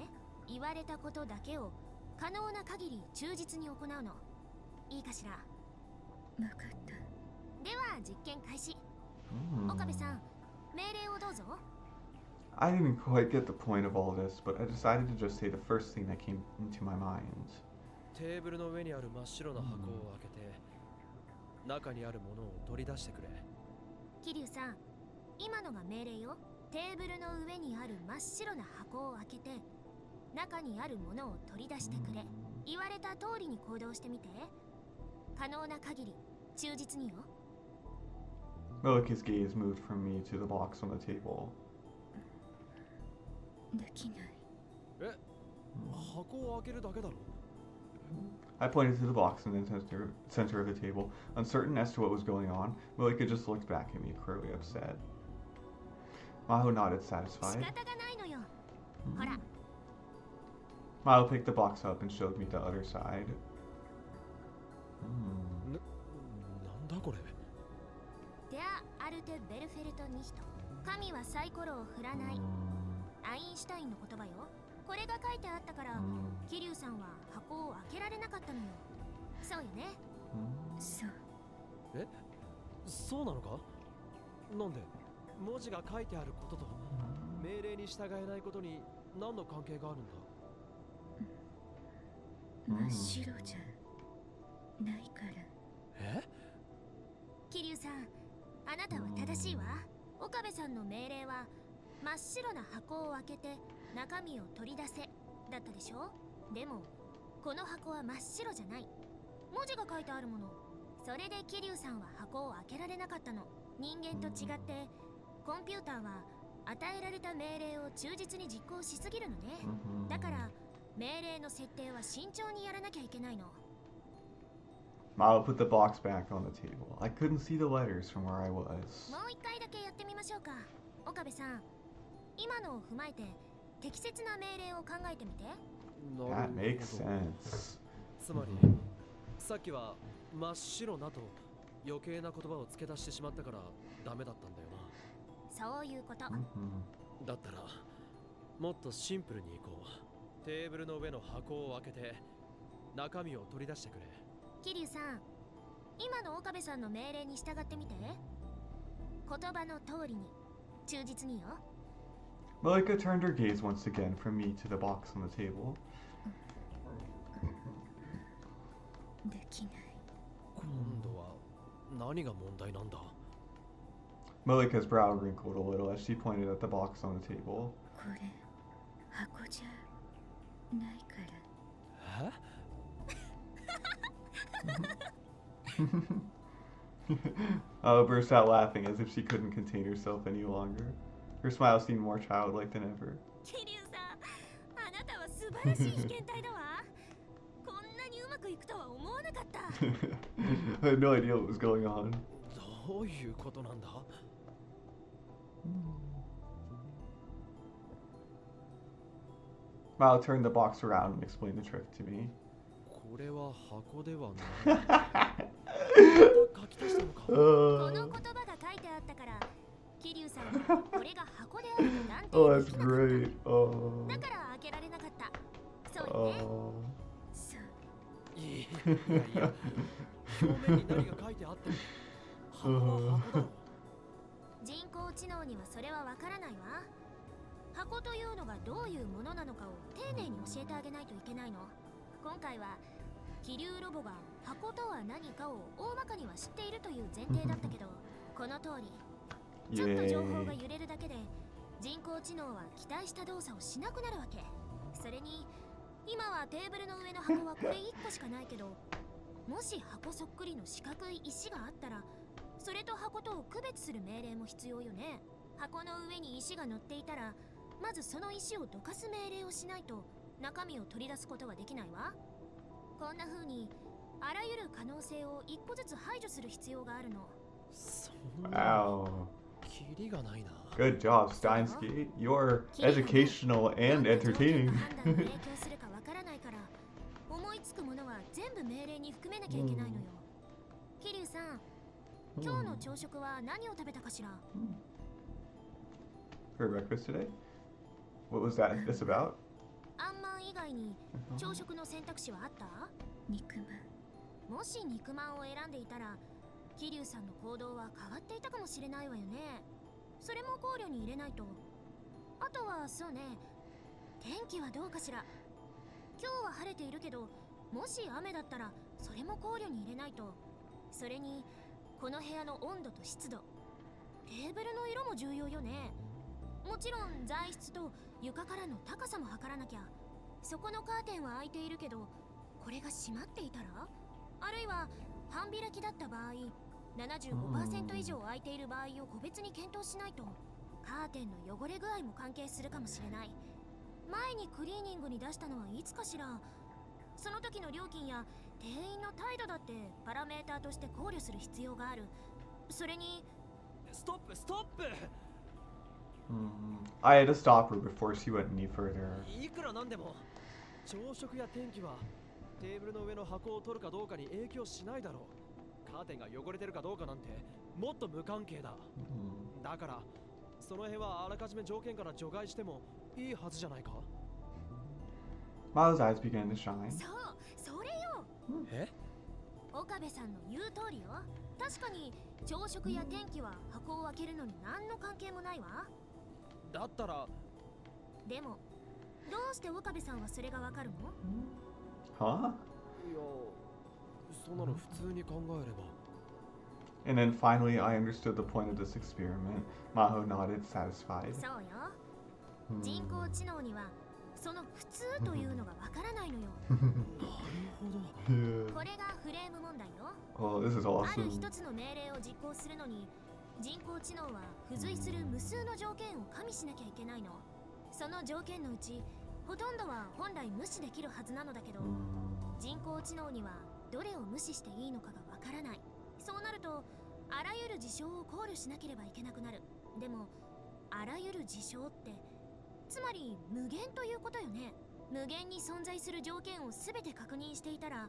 言われたことだけを可能な限り忠実に行うの。いいかしら。わかった。では実験開始。岡部さん、命令をどうぞ。I didn't quite get the point of all this, but I decided to just say the first thing that came into my mind. テーブルの上にある真っ白な箱を開けて、中にあるものを取り出してくれ。桐生さん、今のが命令よ。テーブルの上にある真っ白な箱を開けて、中にあるものを取り出してくれ。言われた通りに行動してみて。可能な限り忠実によ。Moeka's gaze moved from me to the box on the table. できない。え、箱を開けるだけだろ。I pointed to the box in the center of the table, uncertain as to what was going on. Moeka just looked back at me, clearly upset. Maho nodded, 仕 satisfied. 方がないのよ。ほら。Maho picked the box up and showed me the other side. なんだこれ。デア・アルテ・ベルフェルト・ニヒト。神はサイコロを振らない。アインシュタインの言葉よ。これが書いてあったから、桐生さんは箱を開けられなかったのよ。そうよね。そう。え、そうなのか？なんで文字が書いてあることと命令に従えないことに何の関係があるんだ？真っ白じゃないから。え？桐生さん、あなたは正しいわ。岡部さんの命令は真っ白な箱を開けて中身を取り出せだったでしょ。でもこの箱は真っ白じゃない。文字が書いてあるもの。それで桐生さんは箱を開けられなかったの。人間と違ってコンピューターは与えられた命令を忠実に実行しすぎるのね。だから命令の設定は慎重にやらなきゃいけないの。Maho put the box back on the table. I couldn't see the letters from where I was. もう一回だけやってみましょうか。岡部さん、今のを踏まえて適切な命令を考えてみて。That makes sense. つまりさっきは真っ白なと余計な言葉を付け足してしまったからダメだったんだよな。そういうこと。だったらもっとシンプルにいこう。テーブルの上の箱を開けて中身を取り出してくれ。桐生さん、今の岡部さんの命令に従ってみて。言葉の通りに忠実によ。Moeka turned her gaze once again from me to the box on the table. できない。今度は何が問題なんだ？ Moeka's brow wrinkled a little as she pointed at the box on the table. これ箱じゃないから。えburst out laughing as if she couldn't contain herself any longer. Her smile seemed more childlike than ever. 桐生さん、あなたは素晴らしい被験体だわ。こんなにうまくいくとは思わなかった。I had no idea what was going on. どういうことなんだMao turned the box around and explained the trick to me. これは箱ではない書き足したのかこの言葉が書いてあったから桐生さんはこれが箱であると断 Oh, 定 that's できなかっ great. た。だから開けられなかった。そうよね。そう。いや表面に何が書いてあっても箱は箱だろ。人工知能にはそれはわからないわ。箱というのがどういうものなのかを丁寧に教えてあげないといけないの。今回は気流ロボが箱とは何かを大まかには知っているという前提だったけど、この通りちょっと情報が揺れるだけで人工知能は期待した動作をしなくなるわけ。それに今はテーブルの上の箱はこれ1個しかないけど、もし箱そっくりの四角い石があったらそれと箱とを区別する命令も必要よね。箱の上に石が乗っていたらまずその石をどかす命令をしないと中身を取り出すことはできないわ。こんな風にあらゆる可能性を一個ずつ排除する必要があるの。そんな Wow. キリがないな。 Good job, Steinsky. You're educational and entertaining. 判断に影響するかわからないから思いつくものは全部命令に含めなきゃいけないのよ。桐生さん、今日の朝食は何を食べたかしら？ For breakfast today? What was this about? あんまん以外に朝食の選択肢はあった？肉まん。もし肉まんを選んでいたら桐生さんの行動は変わっていたかもしれないわよね。それも考慮に入れないと。あとはそうね、天気はどうかしら。今日は晴れているけどもし雨だったらそれも考慮に入れないと。それにこの部屋の温度と湿度、テーブルの色も重要よね。もちろん材質と床からの高さも測らなきゃ。そこのカーテンは開いているけどこれが閉まっていたら、あるいは半開きだった場合、75% 以上開いている場合を個別に検討しないと。カーテンの汚れ具合も関係するかもしれない。前にクリーニングに出したのはいつかしら。その時の料金や店員の態度だってパラメーターとして考慮する必要がある。それにストップストップ。 I had to stop her before she went any further. いくらなんでも朝食や天気はテーブルの上の箱を取るかどうかに影響しないだろう。カーテンが汚れてるかどうかなんてもっと無関係だ。だからその辺はあらかじめ条件から除外してもいいはずじゃないか。 Maho's eyes began to shine. そう、それよ。え？岡部さんの言う通りよ。確かに朝食や天気は箱を開けるのに何の関係もないわ。だったらでもどうして岡部さんはそれがわかるの？ Huh? いや、そんなの普通に考えれば。 And then finally, I understood the point of this experiment. Maho nodded, satisfied. そうよ。人工知能にはその普通というのがわからないのよ。なるほど。Yeah. これがフレーム問題よ。 Oh, this is ある awesome. 一つの命令を実行するのに人工知能は付随する無数の条件を加味しなきゃいけないの。その条件のうちほとんどは本来無視できるはずなのだけど、人工知能にはどれを無視していいのかがわからない。そうなるとあらゆる事象を考慮しなければいけなくなる。でもあらゆる事象ってつまり無限ということよね。無限に存在する条件を全て確認していたら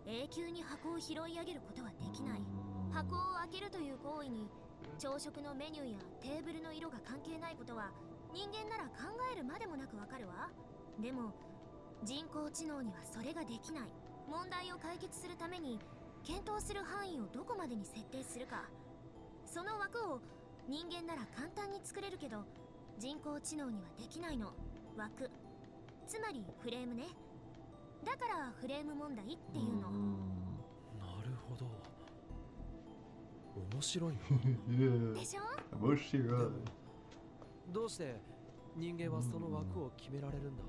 永久に箱を拾い上げることはできない。箱を開けるという行為に朝食のメニューやテーブルの色が関係ないことは人間なら考えるまでもなくわかるわ。でも人工知能にはそれができない。問題を解決するために検討する範囲をどこまでに設定するか、その枠を人間なら簡単に作れるけど人工知能にはできないの。枠、つまりフレームね。だからフレーム問題っていうの。なるほど。面白いな。Yeah. でしょ？ Emotional. どうして人間はその枠を決められるんだ？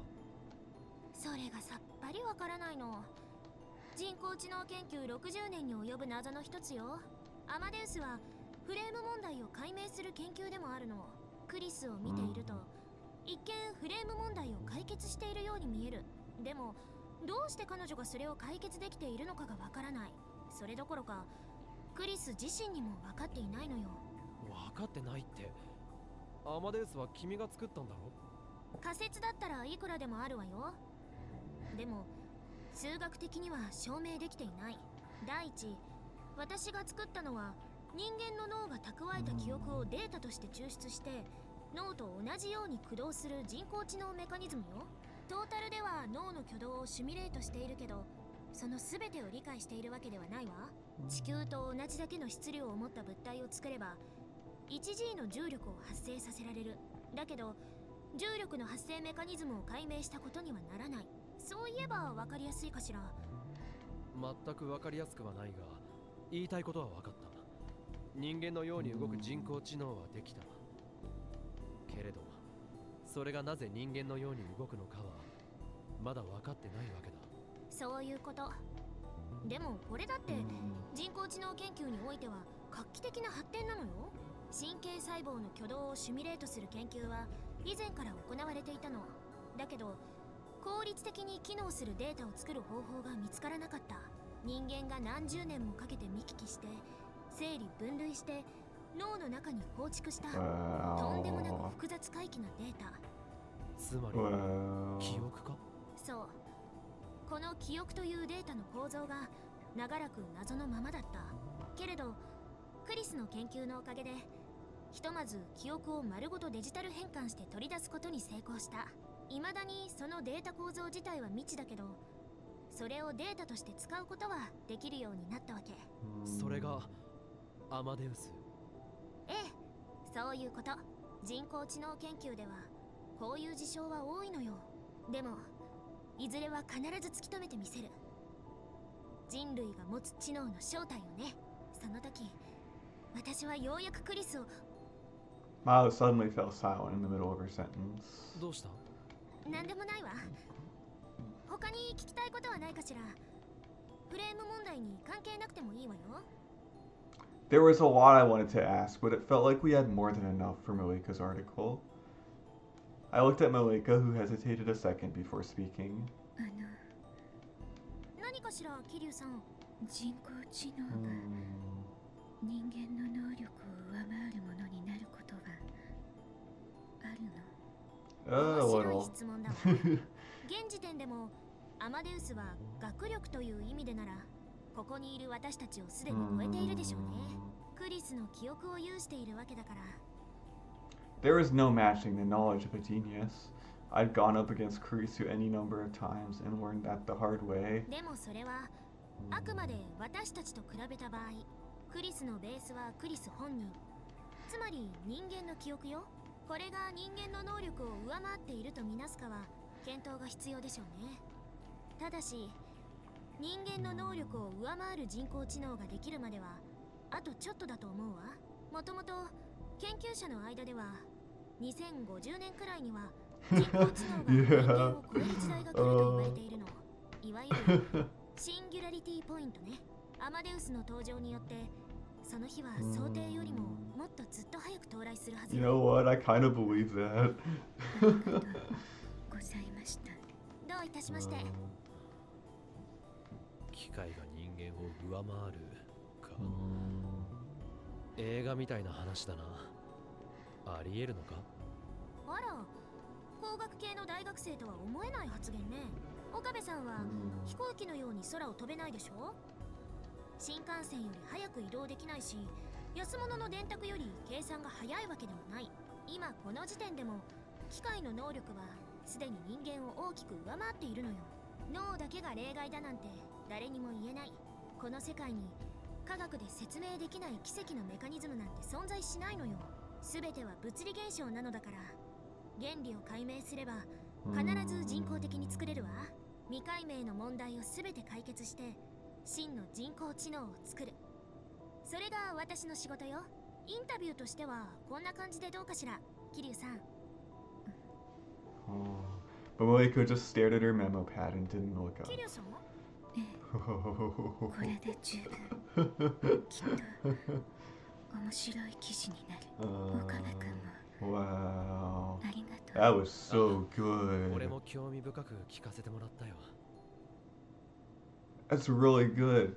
それがさっぱりわからないの。人工知能研究60年に及ぶ謎の一つよ。アマデウスはフレーム問題を解明する研究でもあるの。クリスを見ていると一見フレーム問題を解決しているように見える。でもどうして彼女がそれを解決できているのかがわからない。それどころかクリス自身にも分かっていないのよ。分かってないって。アマデウスは君が作ったんだろ？仮説だったらいくらでもあるわよ。でも数学的には証明できていない。第一、私が作ったのは人間の脳が蓄えた記憶をデータとして抽出して脳と同じように駆動する人工知能メカニズムよ。トータルでは脳の挙動をシミュレートしているけどその全てを理解しているわけではないわ。地球と同じだけの質量を持った物体を作れば 1G の重力を発生させられる。だけど重力の発生メカニズムを解明したことにはならない。そういえば分かりやすいかしら。全く分かりやすくはないが、言いたいことは分かった。人間のように動く人工知能はできた。けれど、それがなぜ人間のように動くのかはまだ分かってないわけだ。そういうこと。でもこれだって人工知能研究においては画期的な発展なのよ。神経細胞の挙動をシミュレートする研究は以前から行われていたの。だけど効率的に機能するデータを作る方法が見つからなかった。人間が何十年もかけて見聞きして整理分類して脳の中に構築したとんでもなく複雑回帰なデータ。つまり記憶か。そう、この記憶というデータの構造が長らく謎のままだった。けれどクリスの研究のおかげでひとまず記憶を丸ごとデジタル変換して取り出すことに成功した。未だにそのデータ構造自体は未知だけど、それをデータとして使うことはできるようになったわけ。それがアマデウス。ええ、そういうこと。人工知能研究ではこういう事象は多いのよ。でもいずれは必ず突き止めてみせる。人類が持つ知能の正体をね。その時私はようやくクリスを。 Maho suddenly fell silent in the middle of her sentence. どうした？なんでもないわ。他に聞きたいことはないかしら。フレーム問題に関係なくてもいいわよ。There was a lot I wanted to ask, but it felt like we had more than enough for Moeka's article. I looked at Moeka, who hesitated a second before speaking. 何かしら、桐生さん。人工知能が人間の能力を上回るものになることはあるの？面白い質問だわ。現時点でもアマデウスは学力という意味でならここにいる私たちをすでに超えているでしょうね。クリスの記憶を有しているわけだから。 There is no matching the knowledge of a genius. I'd gone up against Kurisu any number of times and learned that the hard way. でもそれはあくまで私たちと比べた場合、クリスのベースはクリス本人、つまり人間の記憶よ。これが人間の能力を上回っているとみなすかは検討が必要でしょうね。ただし人間の能力を上回る人工知能ができるまではあとちょっとだと思うわ。もともと研究者の間では2050年くらいには人工知能が人間を超える時代が来ると言われているの。いわゆるシンギュラリティポイントね。アマデウスの登場によってその日は想定よりももっとずっと早く到来するはず。 You know what? I kind of believe that. ございました。どういたしまして。機械が人間を上回るか。映画みたいな話だな。ありえるのか？あら、工学系の大学生とは思えない発言ね。岡部さんは飛行機のように空を飛べないでしょ。新幹線より早く移動できないし、安物の電卓より計算が早いわけでもない。今この時点でも機械の能力はすでに人間を大きく上回っているのよ。脳だけが例外だなんて誰にも言えない。この世界に科学で説明できない奇跡のメカニズムなんて存在しないのよ。全ては物理現象なのだから、原理を解明すれば必ず人工的に作れるわ。未解明の問題を全て解決して真の人工知能を作る。それが私の仕事よ。インタビューとしてはこんな感じでどうかしら、桐生さん。But Moeka just stared at her memo pad and didn't look up. 桐生さん？これで十分。きっと面白い記事になる。岡部君も Wow. ありがとう。 That was so good. 俺も興味深く聞かせてもらったよ。 That's really good.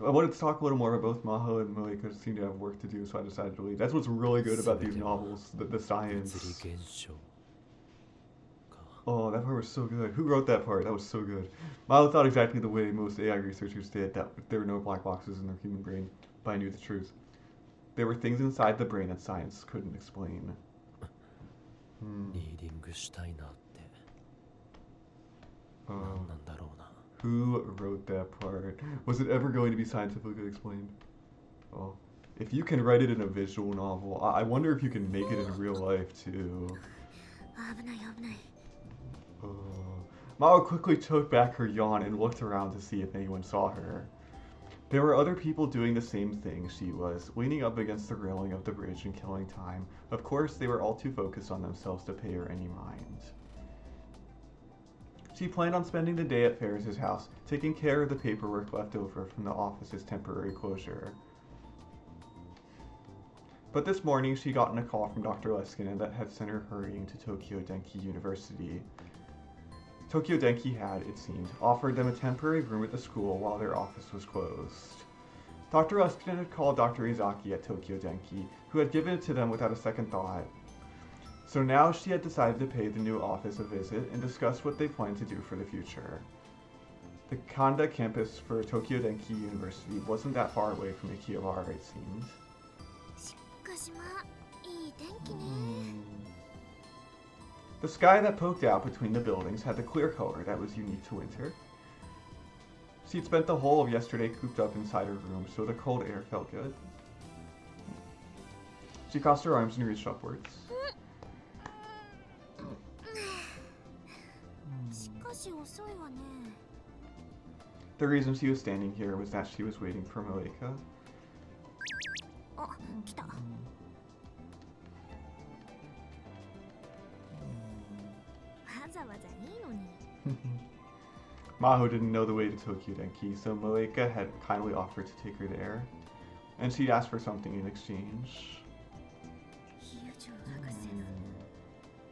I wanted to talk a little more about both Maho and Moeka seem to have work to do, so I decided to leave. That's what's really good about these novels, the science. 物理現象か。 Oh, that part was so good. Who wrote that part? That was so good. Maho thought exactly the way most AI researchers did, that there were no black boxes in their human brain, but I knew the truth. There were things inside the brain that science couldn't explain. リーディングしたいなって。何なんだろうな。 Who wrote that part? Was it ever going to be scientifically explained? Well, if you can write it in a visual novel, I wonder if you can make it in real life too. 危ない危ない。Maho quickly took back her yawn and looked around to see if anyone saw her. There were other people doing the same thing she was, leaning up against the railing of the bridge and killing time. Of course, they were all too focused on themselves to pay her any mind. She planned on spending the day at Ferris's house, taking care of the paperwork left over from the office's temporary closure. But this morning, she got a call from Dr. Leskinen that had sent her hurrying to Tokyo Denki University. Tokyo Denki had, it seemed, offered them a temporary room at the school while their office was closed. Dr. Leskinen had called Dr. Izaki at Tokyo Denki, who had given it to them without a second thought. So now she had decided to pay the new office a visit and discuss what they planned to do for the future. The Kanda campus for Tokyo Denki University wasn't that far away from Akihabara, it seemed. しかしまあいい天気ね。 The sky that poked out between the buildings had the clear color that was unique to winter. She'd spent the whole of yesterday cooped up inside her room, so the cold air felt good. She crossed her arms and reached upwards. しかし遅いわね。 The reason she was standing here was that she was waiting for Moeka. あ、来た。わざわざいいのに。 Maho didn't know the way to Tokyo Denki, so Moeka had kindly offered to take her there, and she'd asked for something in exchange. ヒヤジョ博士の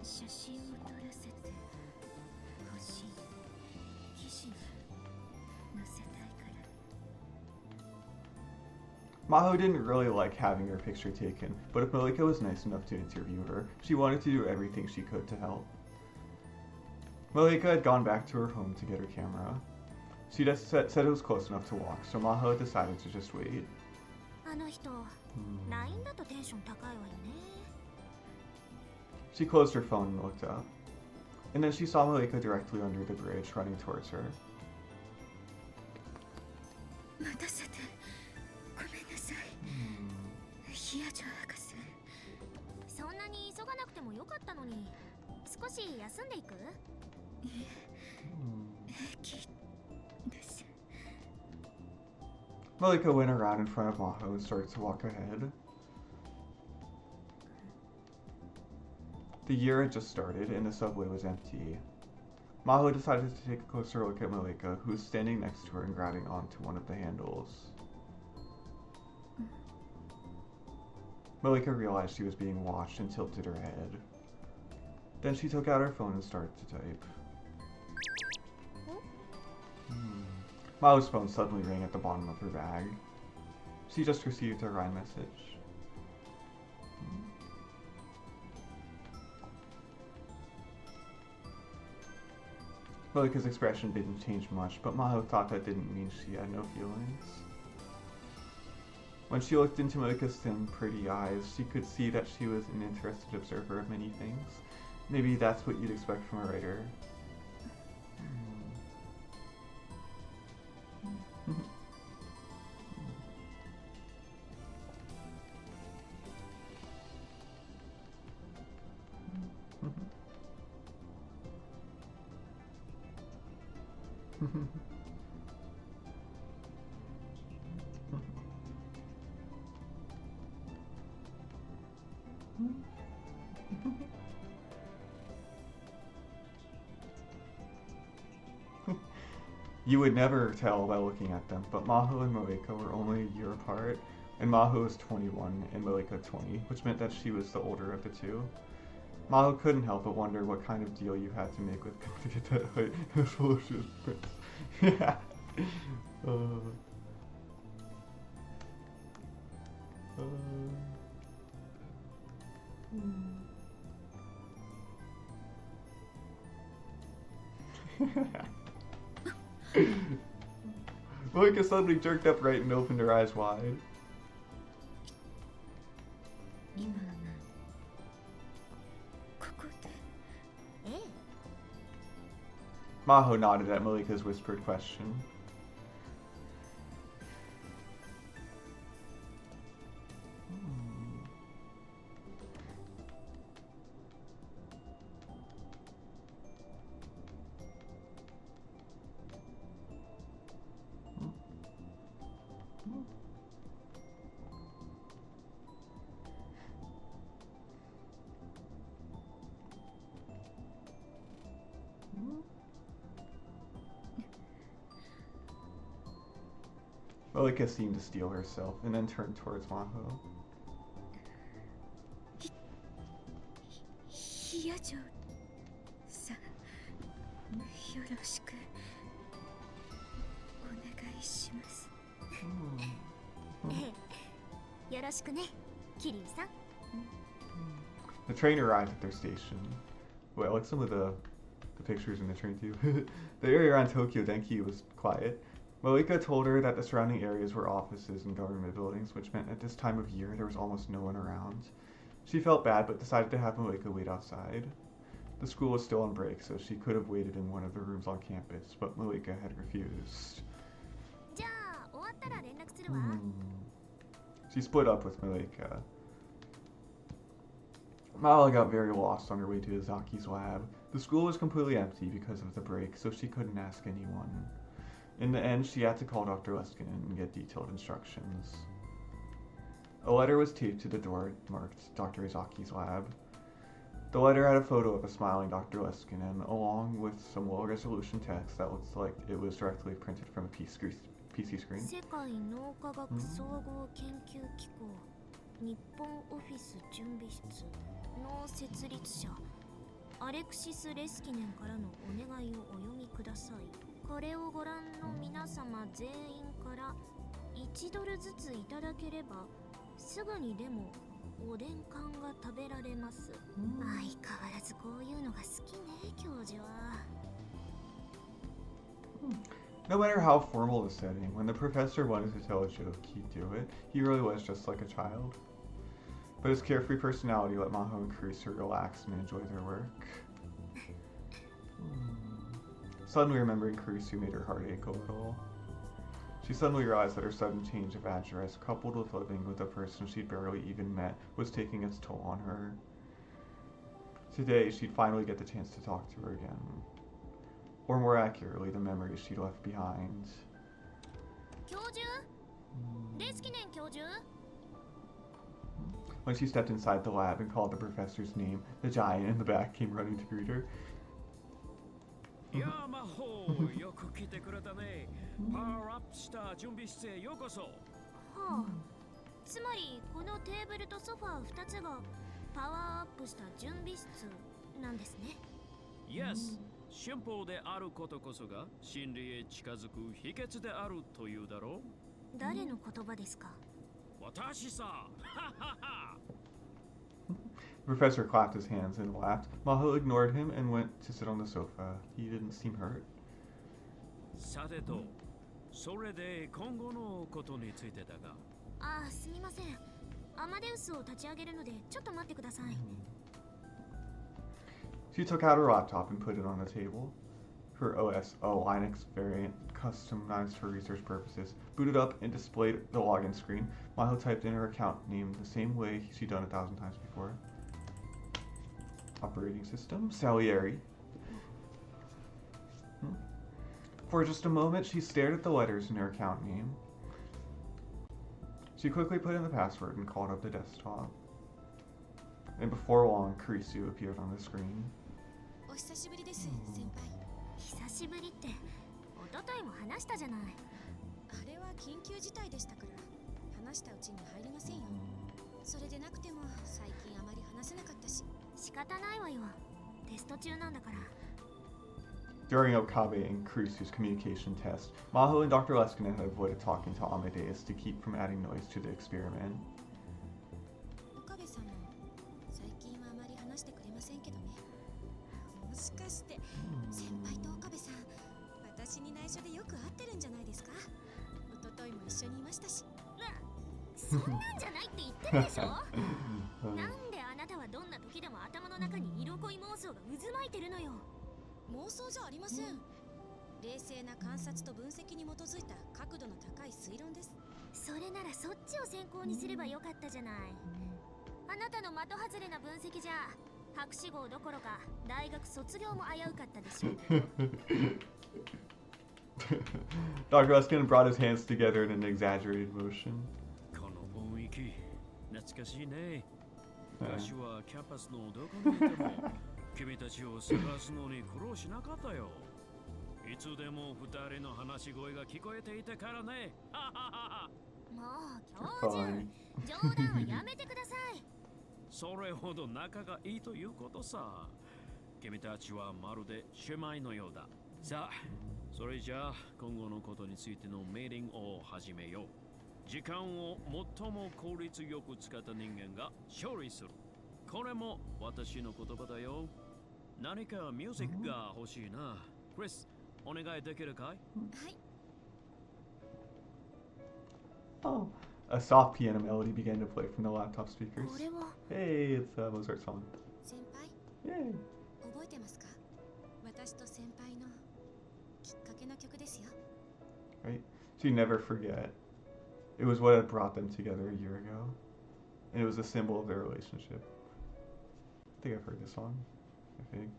写真を撮らせてほしい。記事に載せたいから。 Maho didn't really like having her picture taken, but if Moeka was nice enough to interview her, she wanted to do everything she could to help. Moeka had gone back to her home to get her camera. She just said it was close enough to walk, so Maho decided to just wait. あの人、LINE だとテンション高いわよね。 She closed her phone and looked up. And then she saw Moeka directly under the bridge, running towards her. 待たせてごめんなさい。ヒヤジョ博士。そんなに急がなくてもよかったのに。少し休んでいく？ 平気です。 Moeka went around in front of Maho and started to walk ahead. The year had just started and the subway was empty. Maho decided to take a closer look at Moeka, who was standing next to her and grabbing onto one of the handles. Moeka realized she was being watched and tilted her head. Then she took out her phone and started to type. Maho's phone suddenly rang at the bottom of her bag. She just received a Ryan message. Moeka's expression didn't change much, but Maho thought that didn't mean she had no feelings. When she looked into Moeka's thin, pretty eyes, she could see that she was an interested observer of many things. Maybe that's what you'd expect from a writer. You would never tell by looking at them, but Maho and Moeka were only a year apart, and Maho was 21 and Moeka 20, which meant that she was the older of the two. Maho couldn't help but wonder what kind of deal you had to make with God to get that height in a fellowship prince. Yeah. Moeka suddenly jerked upright and opened her eyes wide. 今ここで。ええ。 Maho nodded at Malika's whispered question. Moeka seemed to steel herself and then turned towards Maho. ヒヤ長さん、よろしくお願いします。ええ、よろしくね、キリンさん。The train arrived at their station. Wait, I like some of the pictures in the train too. The area around Tokyo Denki was quiet. Moeka told her that the surrounding areas were offices and government buildings, which meant at this time of year there was almost no one around. She felt bad, but decided to have Moeka wait outside. The school was still on break, so she could have waited in one of the rooms on campus, but Moeka had refused. じゃあ終わったら連絡するわ。She split up with Moeka. Maho got very lost on her way to Izaki's lab. The school was completely empty because of the break, so she couldn't ask anyone. In the end, she had to call Dr. Leskinen and get detailed instructions. A letter was taped to the door marked Dr. Izaki's lab. The letter had a photo of a smiling Dr. Leskinen, along with some low-resolution text that looks like it was directly printed from a PC screen. 世界脳科学総合研究機構日本オフィス準備室の設立者アレクシス・レスキネンからのお願いをお読みください。これをご覧の皆様全員から1ドルずついただければすぐにでもおでん缶が食べられます。相変わらずこういうのが好きね、教授は。No matter how formal the setting, when the professor wanted to tell a joke, he'd do it. He really was just like a child. But his carefree personality let Maho and Kurisu relax and enjoy their work. Suddenly remembering Kurisu made her heart ache a little. She suddenly realized that her sudden change of address, coupled with living with a person she'd barely even met, was taking its toll on her. Today, she'd finally get the chance to talk to her again. Or more accurately, the memories she'd left behind. 教授？レスキネン教授？ When she stepped inside the lab and called the professor's name, the giant in the back came running to greet her. いやー、Maho、よく来てくれたね。パワーアップした準備室へようこそ。はあ、つまりこのテーブルとソファー2つがパワーアップした準備室なんですね。Yes、シンプルであることこそが真理へ近づく秘訣であるというだろう。誰の言葉ですか？私さ。The professor clapped his hands and laughed. Maho ignored him and went to sit on the sofa. He didn't seem hurt. さてと、それで今後のことについてだが。ああ、すみません。アマデウスを立ち上げるのでちょっと待ってください。She took out her laptop and put it on the table. Her OS, a Linux variant customized for research purposes, booted up and displayed the login screen. Maho typed in her account name the same way she'd done 1,000 times before. Operating system, Salieri. For just a moment, she stared at the letters in her account name. She quickly put in the password and called up the desktop. And before long, Kurisu appeared on the screen. お久しぶりです、先輩。久しぶりって、一昨日も話したじゃない。あれは緊急事態でしたから、話したうちに入りませんよ。それでなくても最近あまり話せなかったし。仕方ないわよ。テスト中なんだから。During Okabe and Kurisu's communication test, Maho and Dr. Leskinen had avoided talking to Amadeus to keep from adding noise to the experiment. 岡部さんも最近はあまり話してくれませんけどね。もしかして先輩と岡部さん、私に内緒でよく会ってるんじゃないですか？一昨日も一緒にいましたし。そんなんじゃないって言ってるでしょ。なんであなたはどんな時でも頭の中に色恋妄想が渦巻いてるのよ。妄想じゃありません。冷静な観察と分析に基づいた角度の高い推論です。それならそっちを先行にすればよかったじゃない。あなたの的外れな分析じゃ博士号どころか大学卒業も危うかったでしょ。Dr. Luskin brought his hands together in an exaggerated motion. この雰囲気懐かしいね。うん昔はキャンパスのどこにいても君たちを探すのに苦労しなかったよ。いつでも二人の話し声が聞こえていたからね。もう教授、冗談はやめてください。それほど仲がいいということさ。君たちはまるで姉妹のようだ。さあ、それじゃあ今後のことについてのミーティングを始めよう。時間を最も効率よく使った人間が勝利する。これも私の言葉だよ。何かミュージックが欲しいな。クリス、お願いできるかい？はい。Oh, a soft piano melody began to play from the laptop speakers. これは Hey, it's a Mozart song. 先輩 Yay. 覚えてますか？私と先輩のきっかけの曲ですよ。 Right? She'd never forget. It was what had brought them together a year ago. And it was a symbol of their relationship. I think I've heard this song. I think.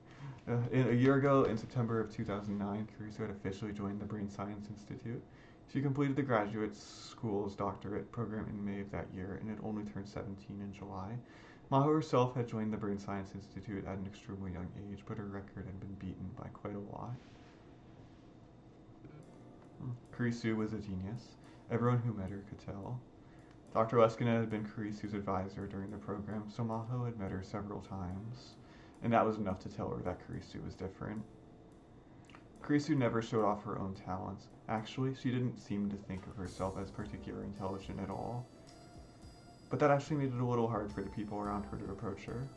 A year ago, in September of 2009, Kurisu had officially joined the Brain Science Institute. She completed the graduate school's doctorate program in May of that year and had only turned 17 in July. Maho herself had joined the Brain Science Institute at an extremely young age, but her record had been beaten by quite a lot. Kurisu was a genius. Everyone who met her could tell. Dr. Leskinen had been Kurisu's advisor during the program, so Maho had met her several times, and that was enough to tell her that Kurisu was different. Kurisu never showed off her own talents. Actually, she didn't seem to think of herself as particularly intelligent at all. But that actually made it a little hard for the people around her to approach her.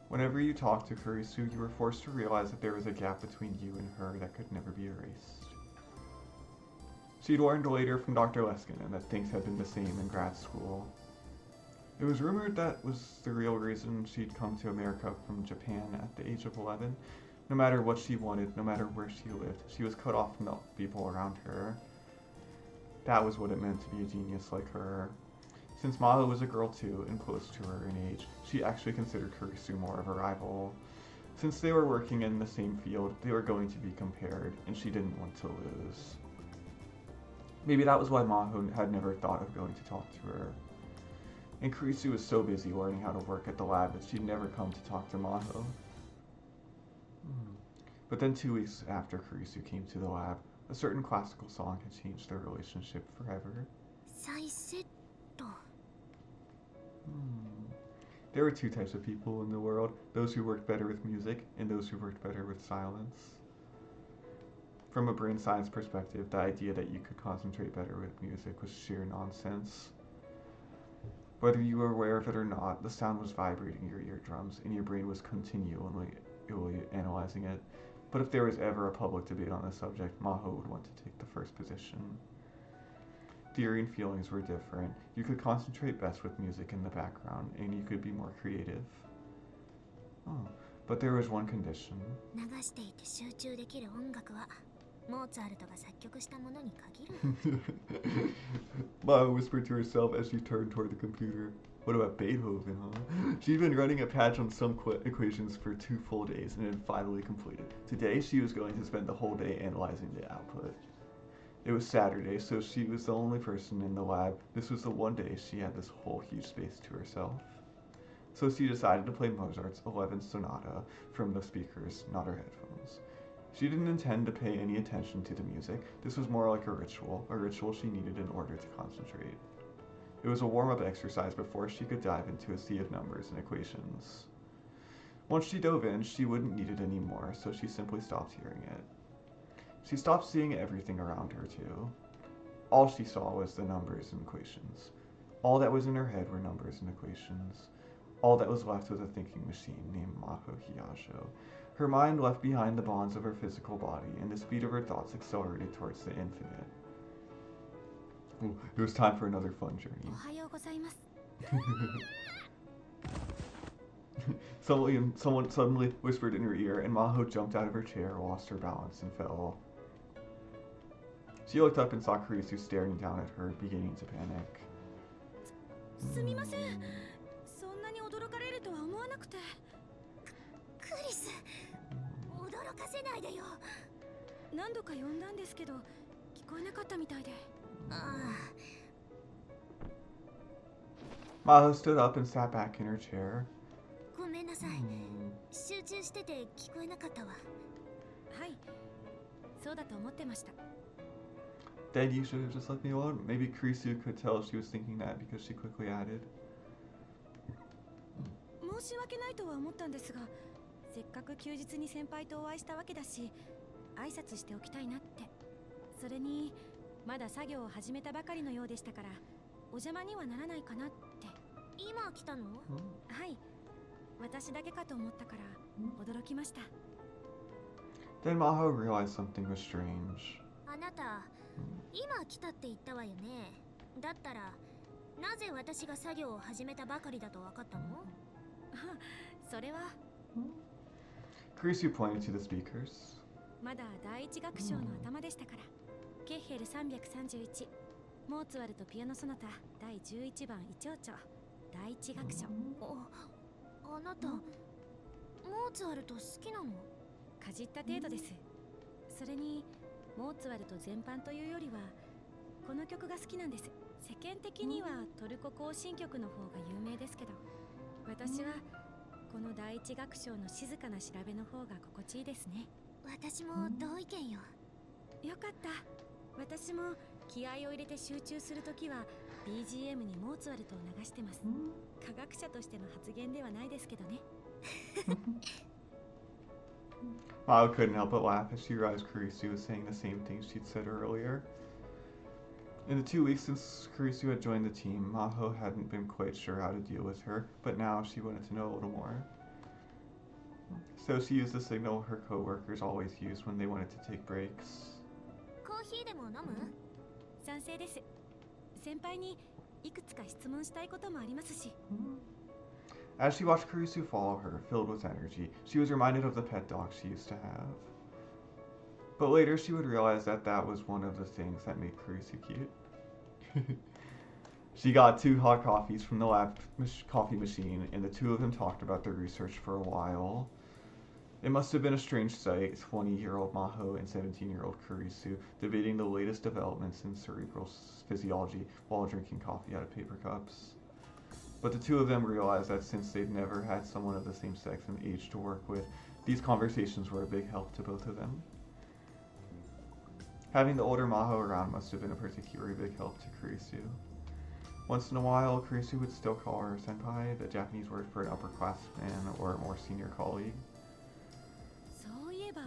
Whenever you talked to Kurisu, you were forced to realize that there was a gap between you and her that could never be erased. She'd learned later from Dr. Leskinen that things had been the same in grad school. It was rumored that was the real reason she'd come to America from Japan at the age of 11. No matter what she wanted, no matter where she lived, she was cut off from the people around her. That was what it meant to be a genius like her. Since Maho was a girl too, and close to her in age, she actually considered Kurisu more of a rival. Since they were working in the same field, they were going to be compared, and she didn't want to lose. Maybe that was why Maho had never thought of going to talk to her. And Kurisu was so busy learning how to work at the lab that she'd never come to talk to Maho. But then 2 weeks after Kurisu came to the lab, a certain classical song had changed their relationship forever. 再セット。 There were two types of people in the world, those who worked better with music and those who worked better with silence. From a brain science perspective, the idea that you could concentrate better with music was sheer nonsense. Whether you were aware of it or not, the sound was vibrating your eardrums and your brain was continually analyzing it. But if there was ever a public debate on the subject, Maho would want to take the first position. Theory and feelings were different. You could concentrate best with music in the background, and you could be more creative. But there was one condition. 流していて集中できる音楽はモーツァルトが作曲したものに限る。Maho whispered to herself as she turned toward the computer. What about Beethoven, huh? She'd been running a patch on some equations for 2 full days and had finally completed. Today, she was going to spend the whole day analyzing the output. It was Saturday, so she was the only person in the lab. This was the one day she had this whole huge space to herself. So she decided to play Mozart's 11th Sonata from the speakers, not her headphones. She didn't intend to pay any attention to the music. This was more like a ritual she needed in order to concentrate. It was a warm-up exercise before she could dive into a sea of numbers and equations. Once she dove in, she wouldn't need it anymore, so she simply stopped hearing it. She stopped seeing everything around her, too. All she saw was the numbers and equations. All that was in her head were numbers and equations. All that was left was a thinking machine named Maho Hiyasho. Her mind left behind the bonds of her physical body, and the speed of her thoughts accelerated towards the infinite. Ooh, it was time for another fun journey. おはようございます。 Someone suddenly whispered in her ear, and Maho jumped out of her chair, lost her balance, and fell. She looked up and saw Kurisu staring down at her, beginning to panic. すみません。そんなに驚かれるとは思わなくて。クリス、驚かせないでよ。何度か呼んだんですけど聞こえなかったみたいで。Maho stood up and sat back in her chair. ごめんなさい。集中してて聞こえなかったわ。はい、そうだと思ってました。 Then you should have just let me alone. Maybe Kurisu could tell she was thinking that because she quickly added. 申し訳ないとは思ったんですが、せっかく休日に先輩とお会いしたわけだし挨拶しておきたいなって。それにまだ作業を始めたばかりのようでしたからお邪魔にはならないかなって。今来たの？はい、私だけかと思ったから驚きました。 Then Maho realized something was strange. あなた、今来たって言ったわよね。だったらなぜ私が作業を始めたばかりだと分かったの？それは Kurisu pointed to the speakers. まだ第一楽章の頭でしたから。ケッヘル331、モーツァルトピアノソナタ第11番イチョウチョ第一楽章。あなた、モーツァルト好きなの？かじった程度です。それにモーツァルト全般というよりはこの曲が好きなんです。世間的にはトルコ行進曲の方が有名ですけど、私はこの第一楽章の静かな調べの方が心地いいですね。私も同意見よ。よかった。私も気合を入れて集中するときは BGM にモーツァルトを流してます。科学者としての発言ではないですけどね。Maho couldn't help but laugh as she realized Kurisu was saying the same things she'd said earlier. In the 2 weeks since Kurisu had joined the team, Maho hadn't been quite sure how to deal with her, but now she wanted to know a little more. So she used the signal her co-workers always used when they wanted to take breaks. コーヒーでも飲む？賛成です。先輩にいくつか質問したいこともありますし。 As she watched Kurisu follow her, filled with energy, she was reminded of the pet dog she used to have. But later she would realize that that was one of the things that made Kurisu cute. She got 2 hot coffees from the lab coffee machine, and the two of them talked about their research for a while. It must have been a strange sight, 20-year-old Maho and 17-year-old Kurisu debating the latest developments in cerebral physiology while drinking coffee out of paper cups. But the two of them realized that since they'd never had someone of the same sex and age to work with, these conversations were a big help to both of them. Having the older Maho around must have been a particularly big help to Kurisu. Once in a while, Kurisu would still call her senpai, the Japanese word for an upperclassman or a more senior colleague. そういえば、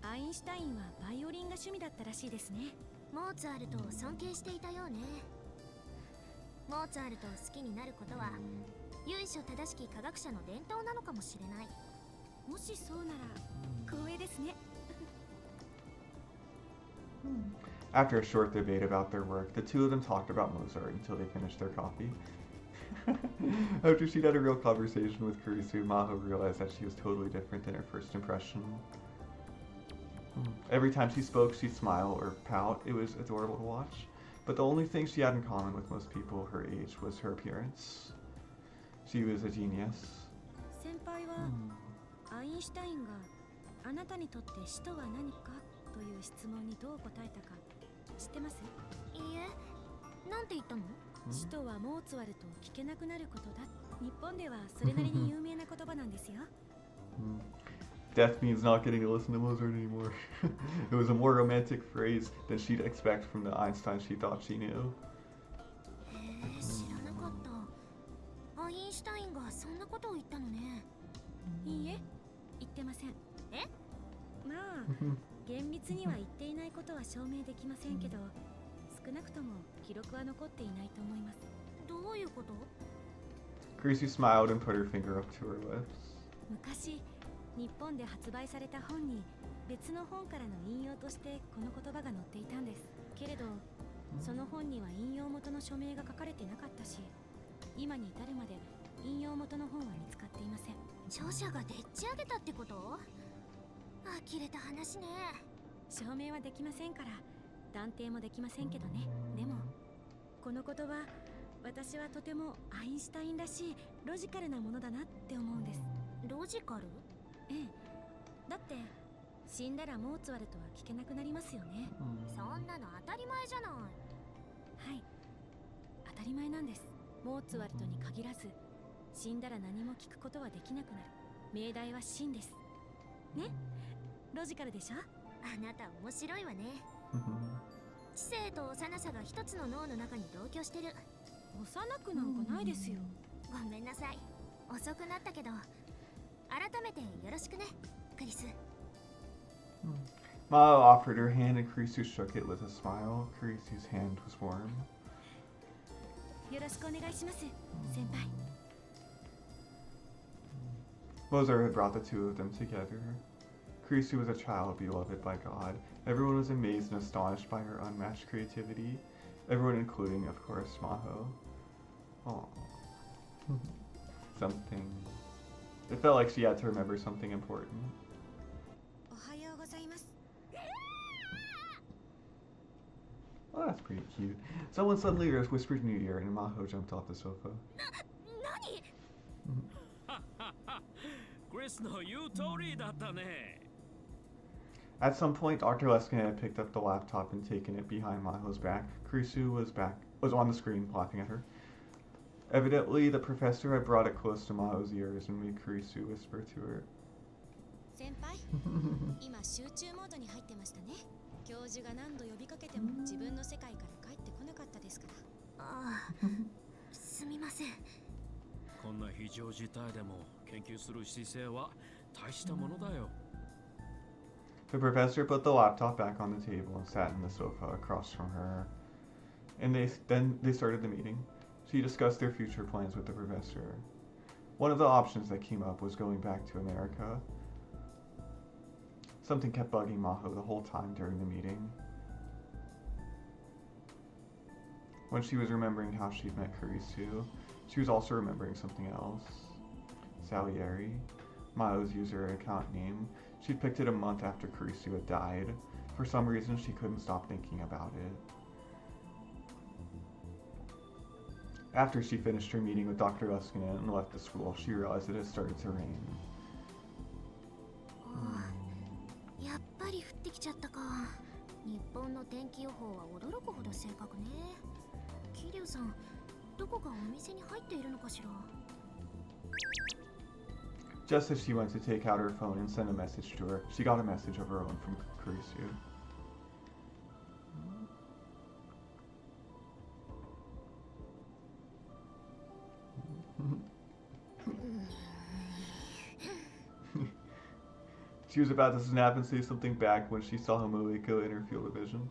アインシュタインはバイオリンが趣味だったらしいですね。モーツァルトを尊敬していたようね。モーツァルトを好きになることは由緒正しき科学者の伝統なのかもしれない。もしそうなら光栄ですね。After a short debate about their work, the two of them talked about Mozart until they finished their coffee. After she'd had a real conversation with Kurisu, Maho realized that she was totally different than her first impression. Every time she spoke, she'd smile or pout. It was adorable to watch. But the only thing she had in common with most people her age was her appearance. She was a genius. 先輩は、アインシュタインがあなたにとって死とは何かという質問にどう答えたか知ってます？いいえ、なんて言ったの？死とはモーツァルトを聞けなくなることだ。日本ではそれなりに有名な言葉なんですよ。Death means not getting to listen to Mozart anymore. It was a more romantic phrase than she'd expect from the Einstein she thought she knew. へえ、知らなかった。アインシュタインがそんなことを言ったのね。いいえ、言ってません。え？まあ、厳密には言っていないことは証明できませんけど、少なくとも記録は残っていないと思います。どういうこと？ Gracie smiled and put her finger up to her lips. 昔、日本で発売された本に別の本からの引用としてこの言葉が載っていたんです。けれど、その本には引用元の署名が書かれてなかったし、今に至るまで引用元の本は見つかっていません。著者がでっち上げたってこと？呆れた話ね。証明はできませんから断定もできませんけどね。でもこの言葉、私はとてもアインシュタインらしいロジカルなものだなって思うんです。ロジカル？ええ。だって死んだらモーツァルトは聞けなくなりますよね。そんなの当たり前じゃない。はい、当たり前なんです。モーツァルトに限らず、死んだら何も聞くことはできなくなる。命題は真ですね。ロジカルでしょ。あなた面白いわね。知性と幼さが一つの脳の中に同居してる。幼くなんかないですよ。ごめんなさい、遅くなったけど改めてよろしくね、クリス。Maho offered her hand and Kurisu shook it with a smile. Kurisu's hand was warm. よろしくお願いします、先輩。Mozart had brought the two of them together. Kurisu was a child beloved by God. Everyone was amazed and astonished by her unmatched creativity. Everyone including, of course, Maho. Aww. Something. It felt like she had to remember something important. おはようございます。 Oh, that's pretty cute. Someone suddenly whispered in your ear and Maho jumped off the sofa. 何？ クリスの言う通りだったね。 At some point, Dr. Leskin had picked up the laptop and taken it behind Maho's back. Kurisu was on the screen, laughing at her. Evidently, the professor had brought it close to Maho's ears and made Kurisu whisper to her. 先輩、今集中モードに入ってましたね。教授が何度呼びかけても自分の世界から帰ってこなかったですから。ああ、すみません。こんな非常事態でも研究する姿勢は大したものだよ。 The professor put the laptop back on the table and sat in the sofa across from her. And then they started the meeting. She discussed their future plans with the professor. One of the options that came up was going back to America. Something kept bugging Maho the whole time during the meeting. When she was remembering how she'd met Kurisu, she was also remembering something else. Salieri, Maho's user account name. She'd picked it a month after Kurisu had died. For some reason, she couldn't stop thinking about it. After she finished her meeting with Dr. Leskinen and left the school, she realized it had started to rain. やっぱり降ってきちゃったか。日本の天気予報は驚くほど正確ね。桐生さん、どこかお店に入っているのかしら。 Just as she went to take out her phone and send a message to her, she got a message of her own from Kurisu. She was about to snap and say something back when she saw Moeka in her field of vision.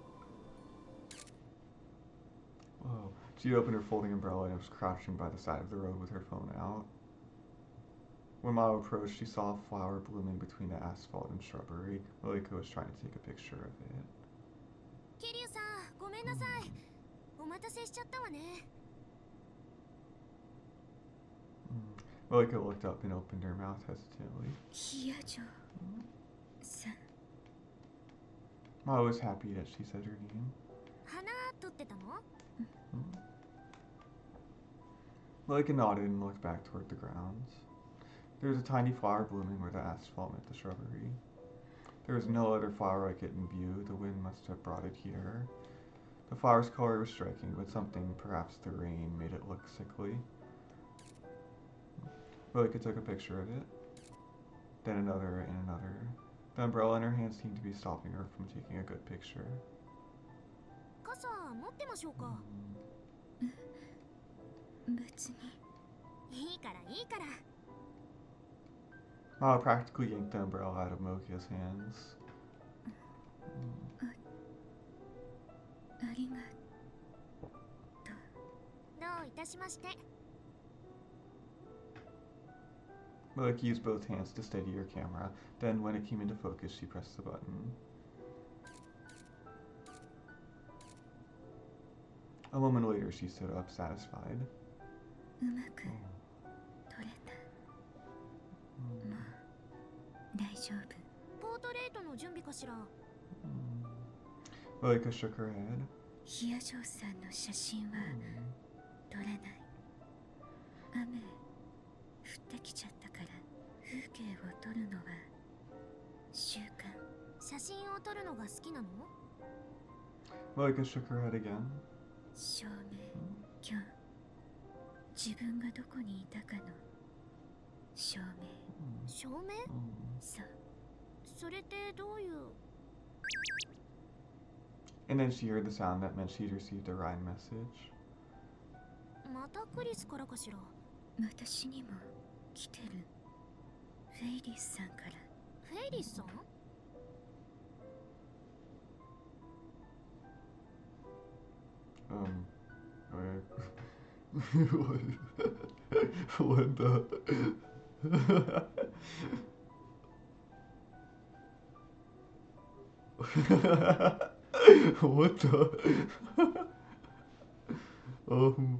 Whoa. She opened her folding umbrella and was crouching by the side of the road with her phone out. When Maho approached, she saw a flower blooming between the asphalt and shrubbery. Moeka was trying to take a picture of it. 桐生さん、ごめんなさい。お待たせしちゃったわね。Moeka looked up and opened her mouth hesitantly. ヒヤジョさん。 Maho was happy that she said her name. 花取ってたの？ Moeka nodded and looked back toward the grounds. There was a tiny flower blooming where the asphalt met the shrubbery. There was no other flower like it in view. The wind must have brought it here. The flower's color was striking, but something, perhaps the rain, made it look sickly. Moeka took a picture of it. Then another and another. The umbrella in her hand seemed to be stopping her from taking a good picture. 傘持ってましょうか。別に。いいからいいから。 Maho practically yanked the umbrella out of Moeka's hands. ありがとう。どういたしまして。 Moeka used both hands to steady her camera. Then, when it came into focus, she pressed the button. A moment later, she stood up, satisfied. うまく撮れた。もう大丈夫。ポートレートの準備かしら。Moeka shook her head. ヒヤジョさんの写真は撮れない。雨降ってきちゃったから風景を撮るのは習慣。写真を撮るのが好きなの？ Moeka shook her head again. 証明、キョン。自分がどこにいたかの証明。証明？そう。それってどういう？ And then she heard the sound that meant she'd received a Ryan message. またクリスからかしら。私にも来てる。フェイリスさんから。フェイリスさん？What the? What the? um.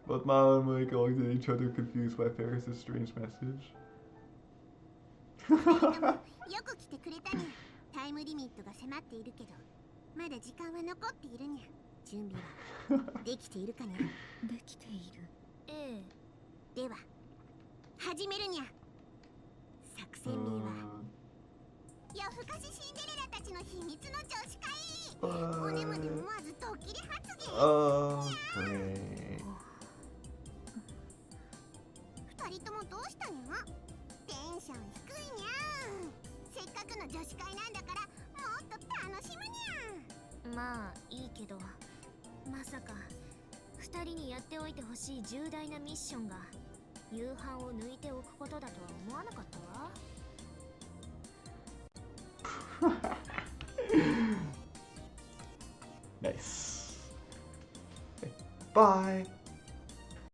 Both Maho and Moeka looked at each other, confused by Ferris's strange message. よく来てくれたにゃ。タイムリミットが迫っているけど、まだ時間は残っているにゃ。準備はできているかにゃ。できている。ええ。では、始めるにゃ。作戦名は、夜更かしシンデレラたちの秘密の女子会。おねむで思わずドッキリ発言。Great. 二人ともどうしたにゃ？テンション低いにゃ。せっかくの女子会なんだからもっと楽しむにゃ。まあいいけど、まさか二人にやっておいてほしい重大なミッションが夕飯を抜いておくことだとは思わなかったわ。Nice. Bye.